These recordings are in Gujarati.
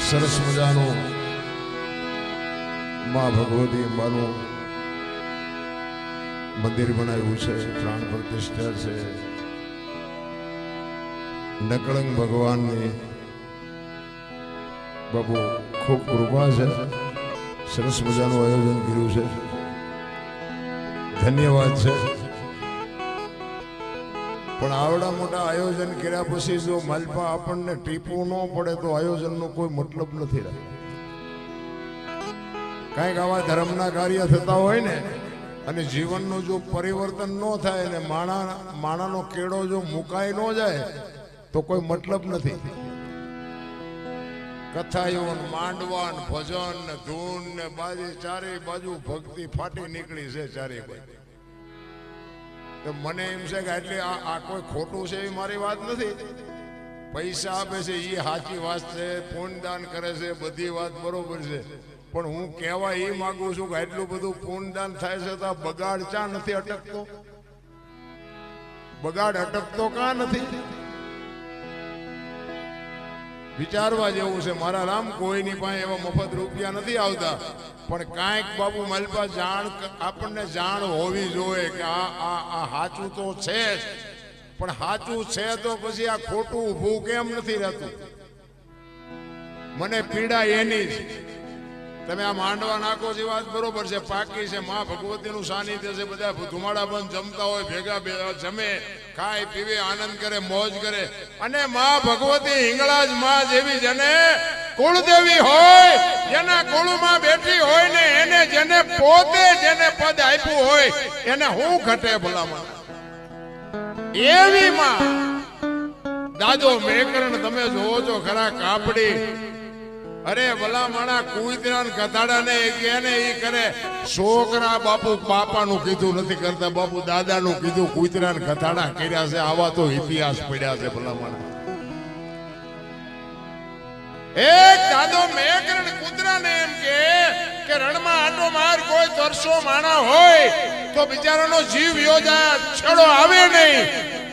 સરસ મજાનું માં ભગવતી અંબાનું મંદિર બનાવ્યું છે, પ્રાણ પ્રતિષ્ઠા છે, નકળંગ ભગવાનની બાપુ ખૂબ કૃપા છે, સરસ મજાનું આયોજન કર્યું છે, ધન્યવાદ છે। પણ આવડા મોટા આયોજન કર્યા પછી જો માલપા આપણને ટીપવું ન પડે તો આયોજનનો કોઈ મતલબ નથી રહ્યો। કાંઈક આવા ધર્મના કાર્ય થતા હોય ને અને જીવનનું જો પરિવર્તન ન થાય ને માણાનો કેળો જો મુકાઈ ન જાય તો કોઈ મતલબ નથી। કથાઓ માંડવા ભજન ને ધૂન ને બાજી ચારે બાજુ ભક્તિ ફાટી નીકળી છે ચારે બાજુ। તો મને એમ છે કે એટલે આ કોઈ ખોટું છે એ મારી વાત નથી। પૈસા આપે છે એ સાચી વાત છે, પુણ્યદાન કરે છે, બધી વાત બરોબર છે, પણ હું કહેવા એ માંગુ છું કે એટલું બધું પુણ્યદાન થાય છે તો બગાડ ચા નથી અટકતો? બગાડ અટકતો કાં નથી? વિચારવા જેવું છે મારા રામ। કોઈની પાસે એવા મફત રૂપિયા નથી આવતા, પણ કાંઈક બાબુ માલપા જાણ આપણને જાણ હોવી જોઈએ કે આ સાચું તો છે જ, પણ સાચું છે તો પછી આ ખોટું ઊભું કેમ નથી રહેતું? મને પીડા એની જ। તમે આ માંડવા નાખો છે વાત બરોબર છે, પાકી છે, માં ભગવતીનું સાનિધ્ય છે, બધા ધુમાડા બંધ જમતા હોય, ભેગા જમે, ખાય પીવે, આનંદ કરે, મોજ કરે, અને માં ભગવતી હિંગળાજ માં જેવી જેને કુળદેવી હોય, જેના કુળમાં બેઠી હોય ને એને જેને પોતે જેને પદ આપ્યું હોય એને હું ઘટે ભલામણ? એવી માં દાદો મેકરણ તમે જોવો છો ખરા કાપડી। અરે ભલા માણા કુતરા ગધાડા ને એને ઈ કરે। છોકરા બાપુ બાપાનું કીધું નથી કરતા, બાપુ દાદાનું કીધું કુતરા ને ગધાડા કર્યા છે। આવા તો ઇતિહાસ પડ્યા છે ભલા માણા। એક દાદો મેકરણ કૂતરાને એમ કે રણમાં આટો માર, કોઈ તરસો માણા હોય તો બિચારાનો જીવ વયો જાય, છેડો આવે નહીં।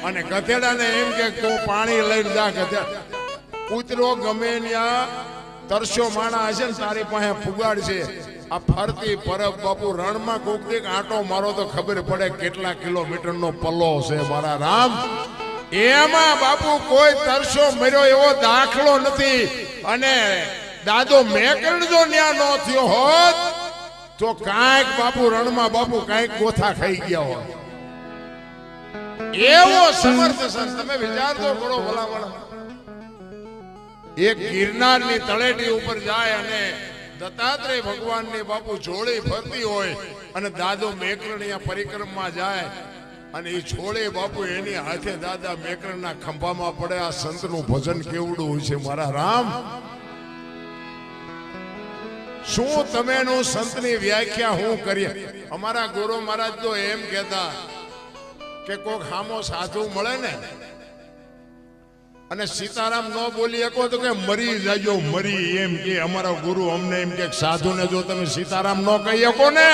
અને ગધેડાને એમ કે પાણી લઈને જા ગધેડા। કૂતરો ગમે ત્યાં તરસો માણા હશે ને તારી પાસે ફુગાડ છે। આ ફરતી પરબ બાપુ રણમાં કોક દીક આંટો મારો તો ખબર પડે કેટલા કિલોમીટરનો પલ્લો છે મારા રામ। એમાં બાપુ કોઈ તરસો મર્યો એવો દાખલો નથી। અને દાદો મેકરણ જો ન્યા ન થયો હોત તો કાંઈક બાપુ રણમાં બાપુ કાંઈક ગોથા ખાઈ ગયા હોત। એવો સમર્થ છે, તમે વિચાર તો કરો ભલામણ। એક ગિરનારની તળેટી ઉપર જાય અને દત્તાત્રેય ભગવાનની બાપુ જોડી ફરતી હોય અને દાદો મેકરણ અહીંયા પરિક્રમા જાય અને એ છોડે બાપુ એની હાથે દાદા મેકરણના ખંભામાં પડે। આ સંતનું ભજન કેવડું હોય છે મારા રામ। શું તમેનું સંતની વ્યાખ્યા હું કરીએ? અમારા ગુરુ મહારાજ તો એમ કહેતા કે કોક હામો સાધુ મળે ને અને સીતારામ ન બોલી શકો તો કે મરી જાજો, મરી એમ કે અમારા ગુરુ અમને એમ કે સાધુને જો તમે સીતારામ ન કહી શકો ને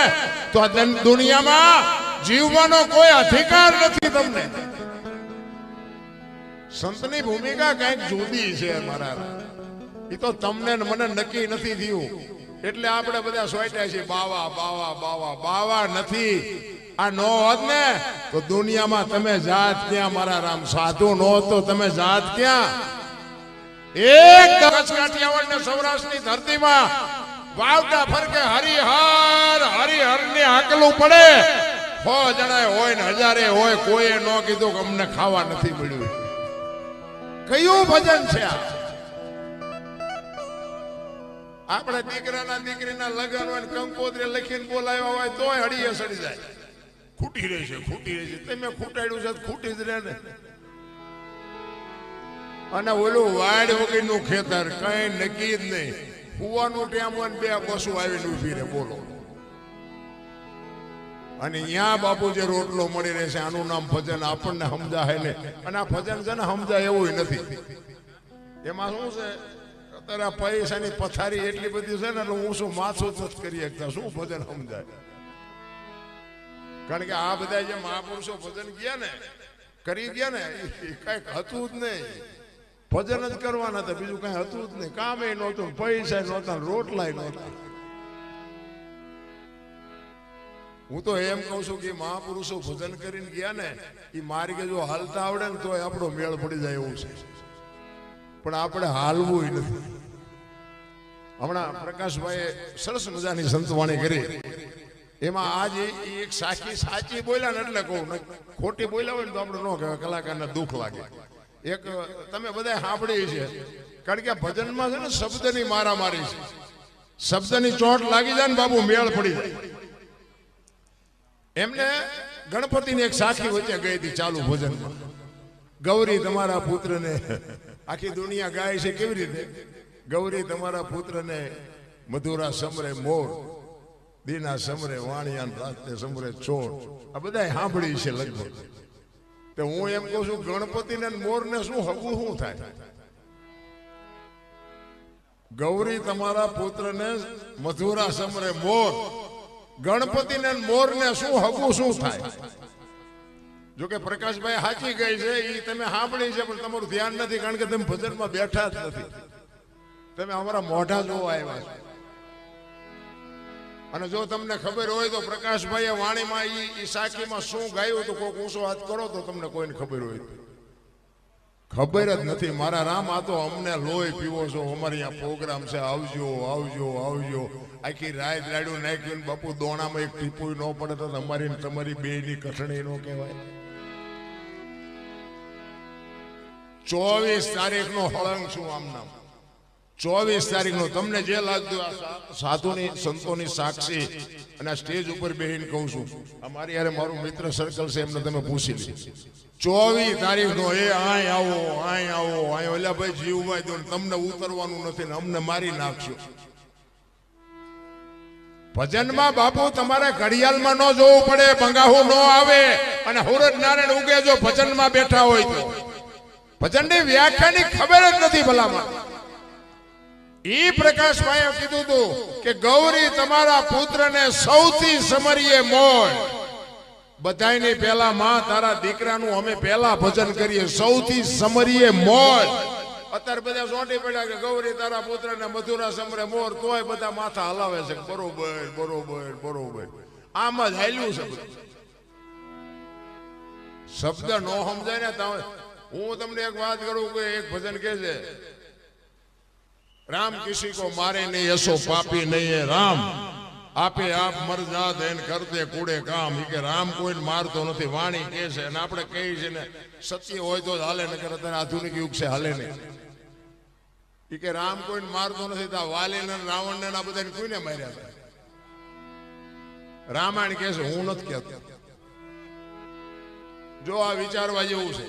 તો આ દુનિયામાં જીવવાનો કોઈ અધિકાર નથી તમને। સંતની ભૂમિકા કઈક જુદી છે મારા। એ તો તમને મને નક્કી નથી થયું એટલે આપણે બધા સોટ્યા છીએ બાવા બાવા બાવા બાવા નથી। આ નો હોત ને તો દુનિયામાં તમે જાત ક્યાં મારા રામ? સાધુ નો તો તમે જાત ક્યાં? એક કચ્છ કાઠિયાવાડ ને સૌરાષ્ટ્રની ધરતીમાં વાવડા ફરકે હરિહર ની આકલું પડે। 100 જણા હોય ને 1000 હોય, કોઈએ ન કીધું કે અમને ખાવા નથી મળ્યું। કયું ભજન છે આ? આપણે દીકરાના દીકરીના લગ્ન હોય કંકોત્રી લખીને બોલાવ્યા હોય તોય હડીએ સડી જાય। ખૂટી રહી છે, ખૂટી રહી છે, તમે ખૂટાડ્યું છે ખૂટી જ રહે ને। અને ઓલું વાડ વગરનું ખેતર કઈ નક્કી જ નહીં, કુવાનું ટેમ હોય 2 બસો આવીને ઉભી રહે બોલો। અને અહીંયા બાપુ જે રોટલો મળી રહેશે આનું નામ ભજન આપણને સમજાય ને। અને આ ભજન છે ને સમજાય એવું નથી। એમાં શું છે અત્યારે પૈસાની પથારી એટલી બધી છે ને એટલે હું શું માથું જ નથી કરી શકતા, શું ભજન સમજાય? કારણ કે આ બધા જે મહાપુરુષો ભજન ગયા ને કરી ગયા ને કઈક હતું જ નહીં। ભજન જ કરવાના હતા, બીજું કઈ હતું જ નહીં. કામે નહોતું, પૈસા નહોતા, રોટલાય નહોતા. હું તો એમ કઉ છું કે મહાપુરુષો ભજન કરીને ગયા ને, એ માર્ગે જો હાલતા આવડે ને તો આપણો મેળ પડી જાય એવું છે, પણ આપણે હાલવું નથી. હમણાં પ્રકાશભાઈએ સરસ મજાની સંતવાણી કરી, એમાં આજ એક સાચી બોલ્યા ને એટલે કહું, ખોટી બોલ્યા હોય ને તો આપણે ન કહેવાય, કલાકારને દુઃખ લાગે. એક તમે બધા સાંભળી છે, કારણ કે ભજનમાં છે ને શબ્દની મારામારી છે, શબ્દની ચોટ લાગી જાય ને બાબુ મેળ પડી જાય. એમને ગણપતિની એક સાખી વચ્ચે ગઈ હતી ચાલુ ભજનમાં. ગૌરી તમારા પુત્રને, આખી દુનિયા ગાય છે કેવી રીતે, ગૌરી તમારા પુત્રને મધુરા સમરે મોર, દીના સમરે વાણિયાન રાતે સમરે ચોર. આ બધા સાંભળી છે લગભગ. તો હું એમ કહું છું, ગણપતિને મોરને શું હગું શું થાય? ગૌરી તમારા પુત્રને મધુરા સમરે મોર, ગણપતિને મોરને શું હગું શું થાય? જોકે પ્રકાશભાઈ સાચી ગઈ છે, એ તમે સાંભળી છે, પણ તમારું ધ્યાન નથી, કારણ કે તમે ભજનમાં બેઠા જ નથી. તમે અમારા મોઢા જોવા આવ્યા છો. અને જો તમને ખબર હોય તો પ્રકાશભાઈએ વાણીમાં ઈ સાખીમાં શું ગાયું તો કોઈક ઊંચો હાથ કરો તો તમને કોઈને ખબર હોય. ખબર જ નથી. મારા રામ, આ તો અમને લોહી પીવો છો, અમારી અહીંયા પ્રોગ્રામ છે, આવજો આવજો આવજો. આખી રાત રાડ્યું નાખ્યું, બાપુ દોણામાં એક ટીપું ન પડે તો અમારી તમારી બેની કઠણી નો કહેવાય. 24 તારીખનો હળંગ છું આમ નામ. 24 તારીખનો તમને જે લાગતું, આ સાધુની સંતોની સાક્ષી અને આ સ્ટેજ ઉપર બેહીને કહું છું, અમારી યારે મારું મિત્ર સર્કલ છે, એમને તમે પૂછી લો. 24 તારીખનો એ આય આવો આય આવો આય, ઓલા ભાઈ જીવભાઈ દો, તમને ઉતરવાનું નથી ને અમને મારી નાખશો. ભજનમાં બાપુ તમારે ઘડિયાળમાં ન જોવું પડે, બંગાહું ન આવે, અને સૂરજ નારાયણ ઉગે જો ભજનમાં બેઠા હોય તો. ભજનની વ્યાખ્યાની ખબર જ નથી ભલામાં. ઈ પ્રકાશભાઈએ કીધું હતું કે ગૌરી તમારા પુત્રને સૌથી સમરીએ મોર. બધાયની પહેલા માં તારા દીકરાનું અમે પહેલા ભજન કરીએ, સૌથી સમરીએ મોર. અત્યારે બધા ચોંટી પડ્યા કે ગૌરી તારા પુત્રને મધુરા સમરે મોર, તોય બધા માથા હલાવે છે, બરોબર બરોબર બરોબર. આમ જ હાલ્યું છે. શબ્દ નો સમજાય ને. હું તમને એક વાત કરું કે એક ભજન કે છે, राम किसी को मारे नहीं ऐसो पापी नहीं है राम, आपे आप मर जात एन करते कूड़े काम. કે રામ કોઈ મારતો નથી, વાણી કે છે, અને આપણે કહી છે ને સત્ય હોય તો હાલે, નકર અત્યારે આધુનિક યુગ છે, હાલે નહીં. કે રામ કોઈ મારતો નથી, તો વાલી ને રાવણ ને આ બધા કોઈને માર્યા હતા? રામાયણ કે છે, હું નથી કહેતો. જો આ વિચારવા જેવું છે.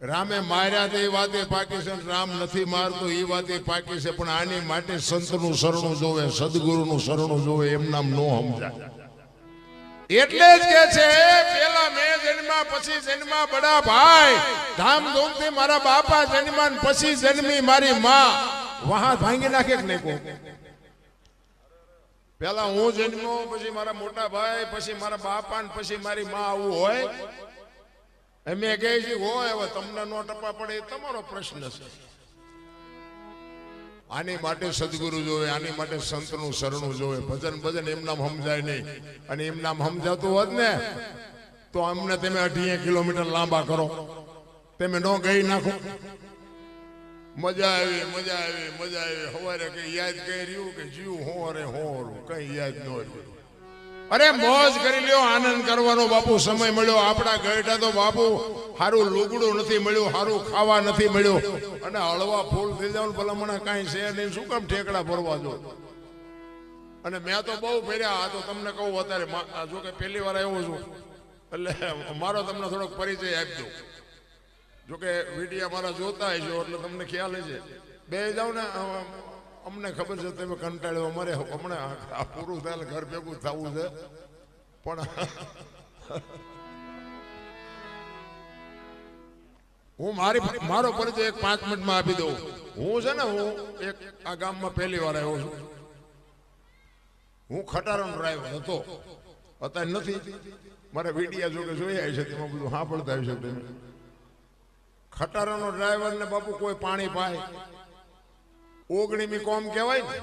રામે માર્યા તો એ વાતે પાકી છે, રામ નથી મારતો એ વાતે પાકી છે, પણ આની માટે સંતનું શરણું જોવે, સદગુરુનું શરણું જોવે, એમ નામ નો સમજાય. એટલે જ કે છે, પેલા મેં જન્મા પછી જન્મા બડા ભાઈ, ધામધૂમથી મારા બાપા જન્મા પછી જન્મી મારી માં. વહાં ભાંગી નાખે કે નહીં કહું? પેલા હું જન્મો, પછી મારા મોટા ભાઈ, પછી મારા બાપા, પછી મારી માં, આવું હોય? અમે કહે છે હોય, હવે તમને નો ટપા પડે એ તમારો પ્રશ્ન છે. આની માટે સદગુરુ જોવે, આની માટે સંતનું શરણું જોવે. ભજન ભજન એમ નામ સમજાય નહીં. અને એમ નામ સમજાતું હોત ને તો અમને તમે 18 કિલોમીટર લાંબા કરો, તમે નો ગઈ નાખો. મજા આવી મજા આવી મજા આવી. સવારે કઈ યાદ કઈ રહ્યું કે જીવ હોરે હોરું કઈ યાદ ન રહ્યું. અરે મોજ કરી લ્યો, આનંદ કરવાનો બાપુ સમય મળ્યો. આપણા ગઈઠા તો બાપુ સારું લુગડું નથી મળ્યું, સારું ખાવા નથી મળ્યું, અને હળવા ફૂલ થઈ જાવ ભલામણા કાંઈ છે નહીં. શું કામ ઠેકડા ભરવા જો? અને મેં તો બહુ ફેર્યા. આ તો તમને કહું અત્યારે, જો કે પહેલી વાર આવ્યો છું, એટલે મારો તમને થોડોક પરિચય આપી દઉં. જોકે વિડીયો મારા જોતા હશો એટલે તમને ખ્યાલ છે. બે જાવ ને, અમને ખબર છે તમે કંટાળ્યો, અમારે હમણાં આ પૂરું થાય ઘર ભેગું થવું છે. પણ હું મારો પરિચય એક 5 મિનિટમાં આપી દઉં. હું છે ને, હું એક આ ગામમાં પહેલી વાર આવ્યો છું. હું ખટારાનો ડ્રાઈવર હતો, અત્યારે નથી. મારા વિડીયા જોકે જોયા છે, તેમાં બધું સાંભળતા હશે તમે. ખટારાનો ડ્રાઈવર ને બાપુ કોઈ પાણી પાય ઓગણીમી કોમ કહેવાય ને.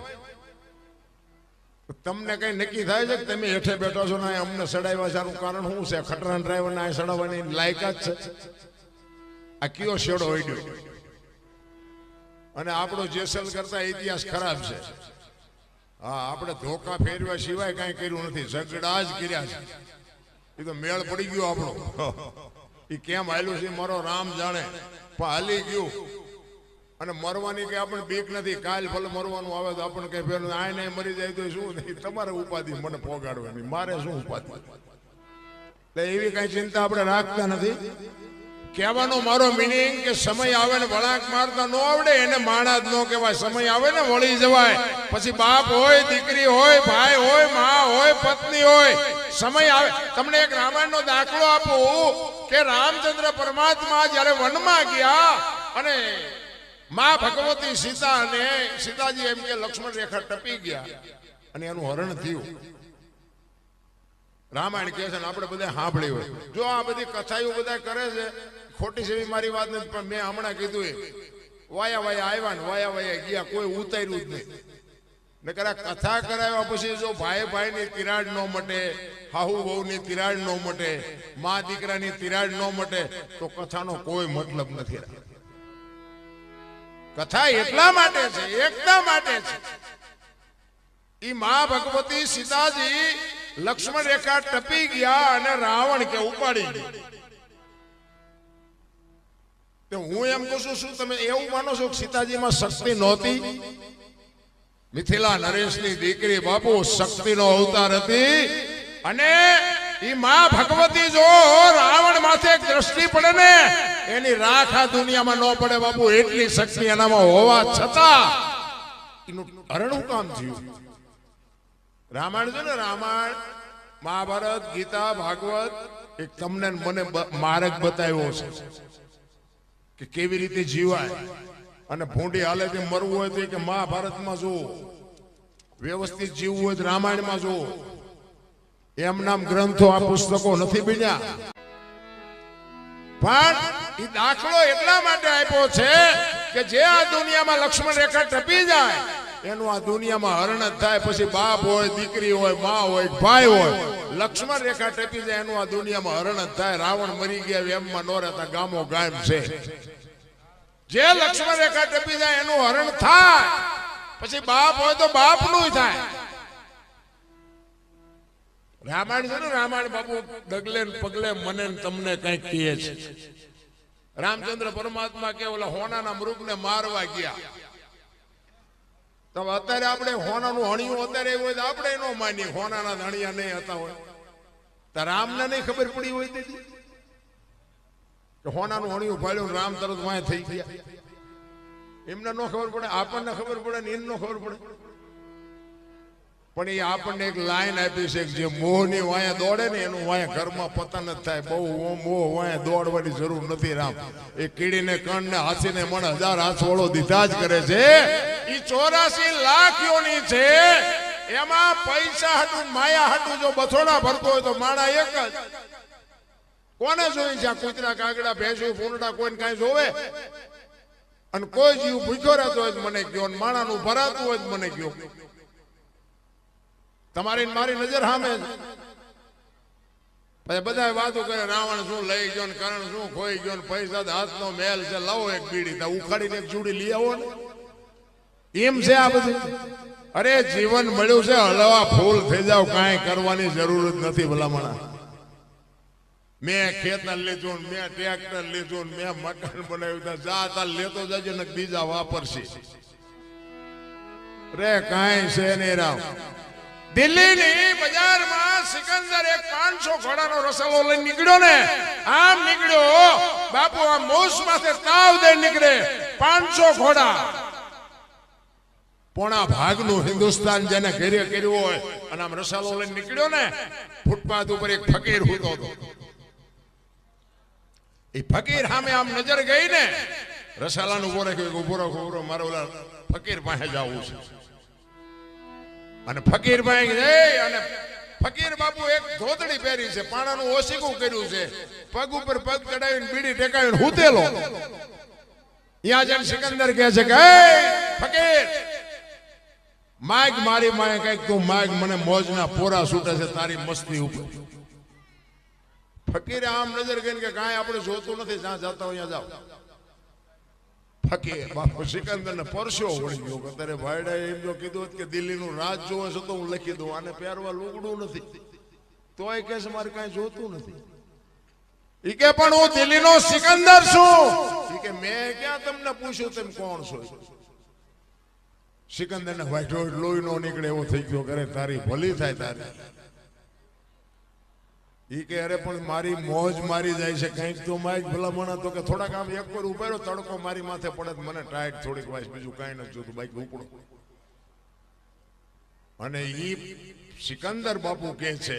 તમને કઈ નક્કી થાય છે કે તમે હેઠે બેઠો છો ને અમને સડાવ્યા છે આનું કારણ શું છે? ખટારા ડ્રાઈવર ને આ સડાવવાની લાયકાત છે? આ કયો શેડો હોય અને આપણો જેસલ કરતા ઇતિહાસ ખરાબ છે. હા, આપણે ધોકા ફેરવ્યા સિવાય કઈ કર્યું નથી, ઝઘડા જ કર્યા છે. એ તો મેળ પડી ગયો આપણો. એ કેમ હાલ્યું છે મારો રામ જાણે, પણ હાલી ગયું. અને મરવાની કઈ આપણને બીક નથી. કાલ ભલે મરવાનું આવે તો આપણને કઈ ફેર આ નહીં, મરી જાય તો શું નહીં, તમારે ઉપાધિ મને પોગાડવાની, મારે શું ઉપાધિ. એટલે એવી કઈ ચિંતા આપણે રાખતા નથી. કહેવાનો મારો મિનિંગ કે સમય આવે ને વળાંક મારતા ન આવડે એને માણા જ ન કહેવાય. સમય આવે ને વળી જવાય. પછી બાપ હોય, દીકરી હોય, ભાઈ હોય, માં હોય, પત્ની હોય, સમય આવે. તમને એક રામાયણનો દાખલો આપું કે રામચંદ્ર પરમાત્મા જ્યારે વનમાં ગયા અને માં ભગવતી સીતા અને સીતાજી એમ કે લક્ષ્મણ રેખા ટપી ગયા અને એનું હરણ થયું. રામાયણ કહે છે ને આપણે બધા સાંભળ્યું હોય. જો આ બધી કથાઓ બધા કરે છે, ખોટી સેવી મારી વાત નથી, પણ મેં હમણાં કીધું એ વાયા વાયા આવ્યા ને વાયા વાયા ગયા, કોઈ ઉતાર્યું જ નહીં. નકર આ કથા કરાવ્યા પછી જો ભાઈ ભાઈની તિરાડ ન મટે, હાહુ વહુની તિરાડ ન મટે, મા દીકરાની તિરાડ ન મટે તો કથાનો કોઈ મતલબ નથી. કથા એટલા માટે છે, એકતા માટે છે. ઈ મા ભગવતી સીતાજી લક્ષ્મણ રેખા ટપી ગયા અને રાવણ કે ઉપાડી ગયો. હું એમ કહું છું, શું તમે એવું માનો છો કે સીતાજીમાં શક્તિ નહોતી? મિથિલા નરેશની દીકરી બાપુ શક્તિનો અવતાર હતી. અને ઈ માં ભગવતી જો રાવણ માથે એક દ્રષ્ટિ પડે ને એની રાખ આ દુનિયામાં ન પડે બાપુ. એટલી શક્તિ એનામાં હોવા છતાં એનું હરણું કામ થયું. રામાયણ છે ને, રામાયણ, મહાભારત, ગીતા, ભાગવત એક તમને મને માર્ગ બતાવ્યો છે કે કેવી રીતે જીવાય. અને ભૂંડી હાલેથી મરવું હોય તો કે મહાભારતમાં જુઓ, વ્યવસ્થિત જીવવું હોય તો રામાયણમાં જુઓ. એમ નામ ગ્રંથો આ પુસ્તકો નથી બન્યા. પણ એ દાખલો એટલા માટે આપ્યો છે કે જે આ દુનિયામાં લક્ષ્મણ રેખા ટપી જાય એનું આ દુનિયામાં હરણ જ થાય. પછી બાપ હોય, દીકરી હોય, મા હોય, ભાઈ હોય, લક્ષ્મણ રેખા ટપી જાય એનું આ દુનિયામાં હરણ જ થાય. રાવણ મરી ગયા એમમાં નો રહેતા ગામો ગામ છે. જે લક્ષ્મણ રેખા ટપી જાય એનું હરણ થાય. પછી બાપ હોય તો બાપનું થાય. રામાયણ છે ને, રામાયણ બાપુ ડગલે પગલે મને તમને કઈક કહે છે. રામચંદ્ર પરમાત્મા કે ઓલા હોનાના મૃગને મારવા ગયા. તો અત્યારે આપણે હોનાનું હણિયું અત્યારે એવું હોય તો આપણે એનો માનીએ, હોનાના ધણિયા નહીં હતા હોય તો રામને નહીં ખબર પડી હોય તેથી કે હોનાનું હણિયું ફાડ્યું રામ તરત વાય થઈ ગયા. એમને ન ખબર પડે, આપણને ખબર પડે ને એમને ખબર પડે. પણ એ આપણને એક લાઈન આપી છે કે જે મોહની વાયા દોડે ને એનું વાયા ઘરમાં પતન જ થાય. બહુ મોહ વાયા દોડવાની જરૂર નથી. રામ એ કીડીને કણ ને હાથીને મણ 1000 હાથવડો દીધા જ કરે છે. ઈ 84 લાખ યોની છે. એમાં પૈસા હાટું માયા હાટું જો બથોડા ભરતો હોય તો માણા એક જ. કોને જોઈ છે? કૂતરા, કાગડા, ભેંસું, ફૂંડા કોઈને કાંઈ જોવે? અને કોઈ જીવ ભૂખ્યો રહેતો હોય મને કયો, માણાનું ભરાતું હોય મને કયો. તમારી મારી નજર સામે પછી બધા વાતો કરે, રાવણ શું લઈ ગયો ને કરણ શું ખોઈ ગયો ને પૈસા હાથનો મેલ છે, લાવો એક બીડી તા ઉખાડીને એક ચૂડી લઈ આવો ને. એમ છે આ બધું. અરે જીવન મળ્યું છે, હળવા ફૂલ થઈ જાવ, કાંઈ કરવાની જરૂર જ નથી. ભલામણા મેં ખેતર લીધું, મેં ટ્રેક્ટર લીધું, મેં મકાન બનાવ્યું, જા તાર લેતો જજે ને બીજા વાપરશે. રે કાંઈ છે નહીં. રામ દિલ્હીની બજારમાં સિકંદર એક 500 ઘોડાનો રસાલો લઈને નીકળ્યો ને, આમ નીકળ્યો બાપુ, આ મોસ માથે તાવ દઈ નીકળે. 500 ઘોડા. પોણા ભાગનું હિન્દુસ્તાન જેને ઘેરે કર્યું હોય અને આમ રસાલો લઈને નીકળ્યો ને, ફૂટપાથ ઉપર એક ફકીર સૂતો હતો. એ ફકીર સામે આમ નજર ગઈ ને, રસાલાનું ઉભો રાખ્યો, ઉભો મારો ઓલા ફકીર પાસે જવું છે. અને ફકીર ભાઈ અને ફકીર બાપુ એક ધોતડી પહેરી છે, પાણાનું ઓશીકું કર્યું છે, પગ ઉપર પગ ચડાવીને બીડી ટેકાવીને હુતેલો. ત્યાં જઈને સિકંદર કહે છે કે ફકીર માગ મારી માએ કઈક તું માગ, મને મોજના પોરા છૂટે છે તારી મસ્તી ઉપર. ફકીરે આમ નજર કરીને કે કાંઈ આપણે જોતું નથી, જ્યાં જતા હોય ત્યાં જાઓ. ફકીર બાપુ સિકંદર ને પરસ્યો વળી ગયો કે તારે ભાઈડા એમ જો કીધું કે દિલ્હીનું રાજ જોવે છે તો હું લખી દઉં, આને પહેરવા લુગડું નથી, તોય કે મારે કાંઈ જોતું નથી. ઈ કે પણ હું દિલ્હીનો સિકંદર છું. ઈ કે મેં ક્યાં તમને પૂછ્યું તેમ કોણ છો? સિકંદર ને વાઈટો લોહી નો નીકળે એવો થઈ ગયો, કરે તારી ભલી થાય તારી. ઈ કે અરે પણ મારી મોજ મારી જાય છે, કંઈક તો માઈક ભલામણા તો કે થોડાક આમ એક પર ઉભેરો તડકો મારી માથે પડે મને ટાઈટ થોડીક વાઈસ, બીજું કાંઈ નથી જોતું, બાઈક ઉપડો. અને ઈ સિકંદર બાપુ કહે છે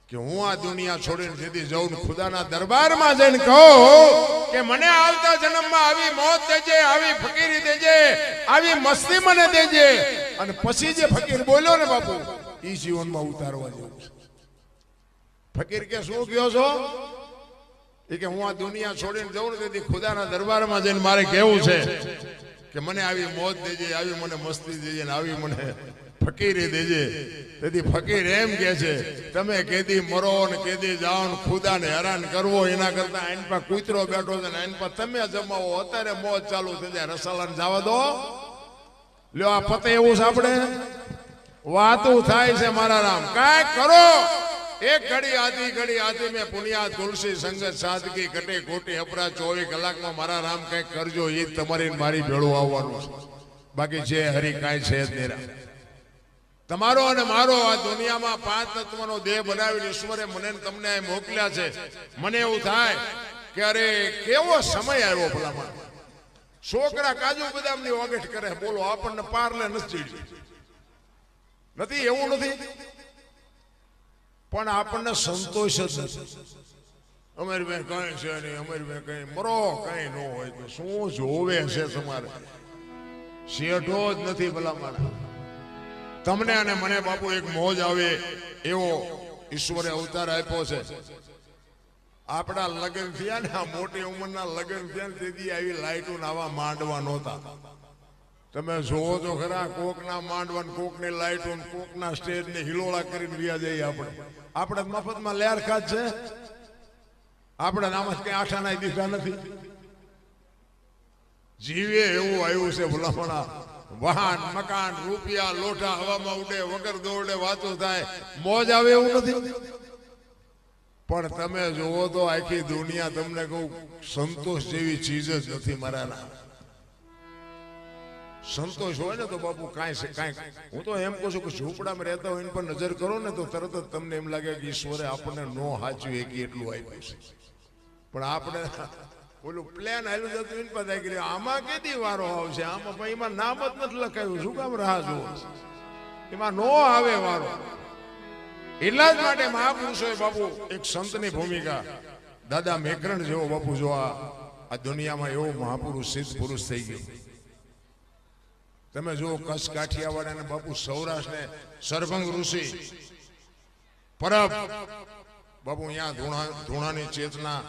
કે હું આ દુનિયા છોડીને સીધી જઉં ખુદાના દરબારમાં જઈને કહું કે મને આવતા જન્મમાં આવી મોત દેજે, આવી ફકીરી દેજે, આવી મસ્તી મને દેજે. અને પછી જે ફકીર બોલ્યો ને બાપુ ઈ જીવનમાં ઉતારવા જેવું છે. ફકીર કે શું કહો છો? એ કે હું આ દુનિયા છોડીને જઉં ને તેથી ખુદાના દરબારમાં જઈને મારે કહેવું છે કે મને આવી મોત દેજે, આવી મને મસ્તી દેજે, ને આવી મને ફકીરી દેજે. તેથી ફકીર એમ કે છે તમે કેદી મરો ને કેદી જાઓ ને ખુદાને હેરાન કરવો એના કરતા આઈન પર કૂતરો બેઠો છે ને આઈન પર તમે જમાવો, અત્યારે મોજ ચાલુ થઈ જાય, રસાલાને જવા દો. લ્યો આ પતે એવું છે, આપણે વાતું થાય છે મારા રામ, કાંઈક કરો. એક ઘડી આધી મેં પુનિયા તુલસી સંગત સાદગી કટે ખોટી અપરાધ 24 કલાકમાં મારા રામ કંઈક કરજો, એ તમારી મારી ભેળું આવવાનું છે. બાકી જે હરી કાંઈ છે જ નહીં. તમારો અને મારો આ દુનિયામાં 5 તત્વનો દેહ બનાવીને ઈશ્વરે મને તમને મોકલ્યા છે. મને એવું થાય કે અરે કેવો સમય આવ્યો ભલામણ. છોકરા કાજુ બદામની ઓગઠ કરે, બોલો આપણને પારલે નથી, એવું નથી, પણ આપણને સંતોષ જ નથી. અમારી બેન કઈ છે નહીં, અમારી બેન કઈ મરો કઈ ન હોય તો શું જોવે છે તમારે? શેઠો જ નથી ભલામણ. તમને અને મને બાપુ એક મોજ આવે એવો ઈશ્વરે અવતાર આપ્યો છે. આપણા લગ્ન થયા ને, આ મોટી ઉંમરના લગ્ન થયા ને તેથી આવી લાઈટો આવા માંડવા નહોતા. તમે જોવો તો ખરા, કોકના માંડવા, કોકની લાઈટો, કોકના સ્ટેજ ને હિલોળા કરીને વ્યા જઈએ. આપણે મફતમાં લેર ખાત છે, આપણે આમાં કઈ આઠાના દીધા નથી. જીવે એવું આવ્યું છે ભલામણા. વાહન મકાન રૂપિયા લોટા હવામાં ઉડે, વગર દોડે વાતો થાય, મોજ આવે એવું નથી. પણ તમે જોવો તો આખી દુનિયા તમને કહું સંતોષ જેવી ચીજ જ નથી મારા. સંતોષ હોય ને તો બાપુ કાંઈ હું તો એમ કહું છું કે ઝૂંપડામાં રહેતા હોય પર નજર કરો ને તો તરત જ તમને એમ લાગે કે ઈશ્વરે આપણને નો હાચ્યું એક એટલું આપ્યું છે. પણ આપણે ઓલું પ્લેન હાલું જતું એમ પતા કે આમાં કેદી વારો આવશે, આમાં ભાઈ એમાં નામ જ નથી લખાયું, શું કામ રાહ જોવો? એમાં નો આવે વારો. એટલા જ માટે મહાપુરુષોએ બાપુ એક સંતની ભૂમિકા, દાદા મેઘરણ જેવો બાપુ જો આ દુનિયામાં એવો મહાપુરુષ સિદ્ધ પુરુષ થઈ ગયો. તમે જો કચ્છ કાઠિયાવાડ અને બાપુ સૌરાષ્ટ્ર ને સરભંગ ઋષિ પરબ બાપુ અહીંયા ધૂણાની ચેતના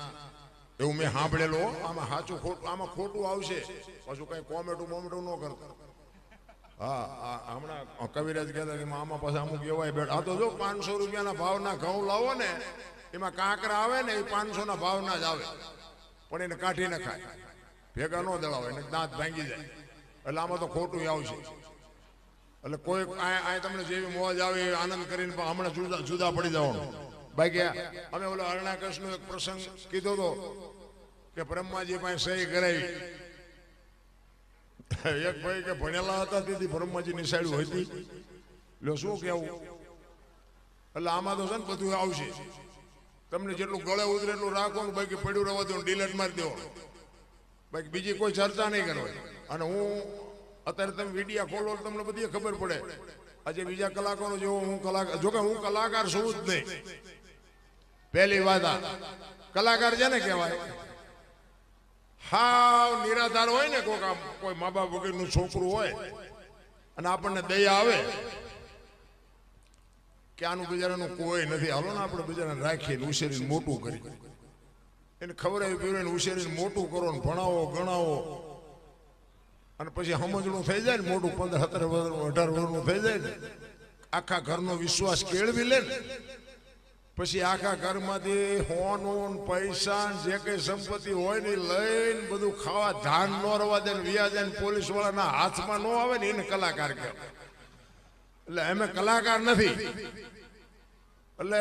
એવું મેં સાંભળેલું. આમાં સાચું ખોટું, આમાં ખોટું આવશે પાછું કઈ કોમેટું ન કરતા. હા હમણાં કવિરાજ કહેતા કે આમાં પાછા અમુક એવાય બેઠ. આ તો જો 500 રૂપિયાના ભાવના ઘઉં લાવો ને, એમાં કાંકરા આવે ને એ 500 ના ભાવના જ આવે, પણ એને કાઢી ન ખાય, ભેગા ન દળાવે, એને દાંત ભાંગી જાય. એટલે આમાં તો ખોટું આવશે. એટલે કોઈ આ તમને જેવી મોજ આવે આનંદ કરીને હમણાં જુદા પડી જવાનું. બાકી અમે ઓલો હરણાકૃષ્ણનો એક પ્રસંગ કીધો હતો કે બ્રહ્માજી પાસે સહી કરાવી. એક ભાઈ કે ભણેલા હતા તેથી બ્રહ્માજી નિશાળ્યું હતી. લો શું કેવું? એટલે આમાં તો છે ને બધું આવશે. તમને જેટલું ગળે ઉતરે એટલું રાખો ને, બાકી પડ્યું રહેવા દો, ડિલેટ મારી દો, બાકી બીજી કોઈ ચર્ચા નહીં કરવાની. અને હું અત્યારે તમે વિડિયા ખોલો તમને બધી ખબર પડે. આજે બીજા કલાકારો જેવો હું કલાકાર, જોકે હું કલાકાર છું જ નહીં. પહેલી વાત આ કલાકાર છે ને કહેવાય હાવ નિરાધાર હોય ને, કોઈ મા બાપ વગરનું છોકરું હોય અને આપણને દયા આવે કે આનું બિચારાનું કોઈ નથી, હાલો ને આપણે બિચારાને રાખીને ઉછેરીને મોટું કરી, એને ખવડાવી પીવડાવીને ઉછેરીને મોટું કરો ને ભણાવો ગણાવો, અને પછી સમજણું થઈ જાય ને મોટું 15, 17, 18 વર્ષનું થઈ જાય ને, આખા ઘરનો વિશ્વાસ કેળવી લે ને, પછી આખા ઘરમાંથી હોન પૈસા જે કઈ સંપત્તિ હોય ને લઈને બધું ખાવા ધાન ન રવા દે, વ્યાજ ને પોલીસ વાળાના હાથમાં ન આવે ને એને કલાકાર કહેવાય. એટલે અમે કલાકાર નથી, એટલે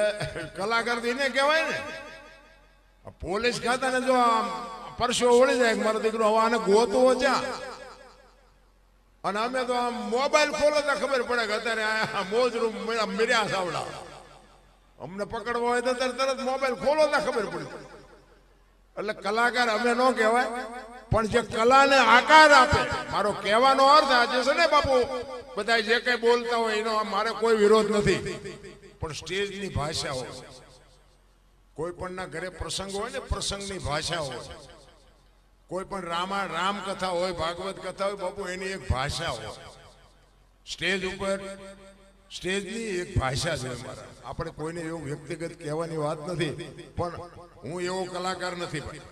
કલાકાર તો એને કહેવાય ને. પોલીસ ખાતા ને જો આમ પરસો વળી જાય મારો દીકરો હવે આને ગોતવો ક્યાં, અને અમે તો આમ મોબાઈલ ખોલો તો ખબર પડે કે અત્યારે મોજરૂમ મિર્યા સાવડા, અમને પકડવા હોય તો તરત મોબાઈલ ખોલો તો ખબર પડે. એટલે કલાકાર અમે ન કહેવાય, પણ જે કલાને આકાર આપે, મારો કહેવાનો અર્થ આજે છે ને બાપુ, બધા જે કઈ બોલતા હોય એનો મારે કોઈ વિરોધ નથી, પણ સ્ટેજની ભાષા હોય, કોઈ પણ ના ઘરે પ્રસંગ હોય ને પ્રસંગની ભાષા હોય, કોઈ પણ રામકથા હોય, ભાગવત કથા હોય બાપુ, એની એક ભાષા હોય. સ્ટેજ ઉપર સ્ટેજની એક ભાષા છે અમારા. આપણે કોઈને એવું વ્યક્તિગત કહેવાની વાત નથી, પણ હું એવો કલાકાર નથી ભાઈ.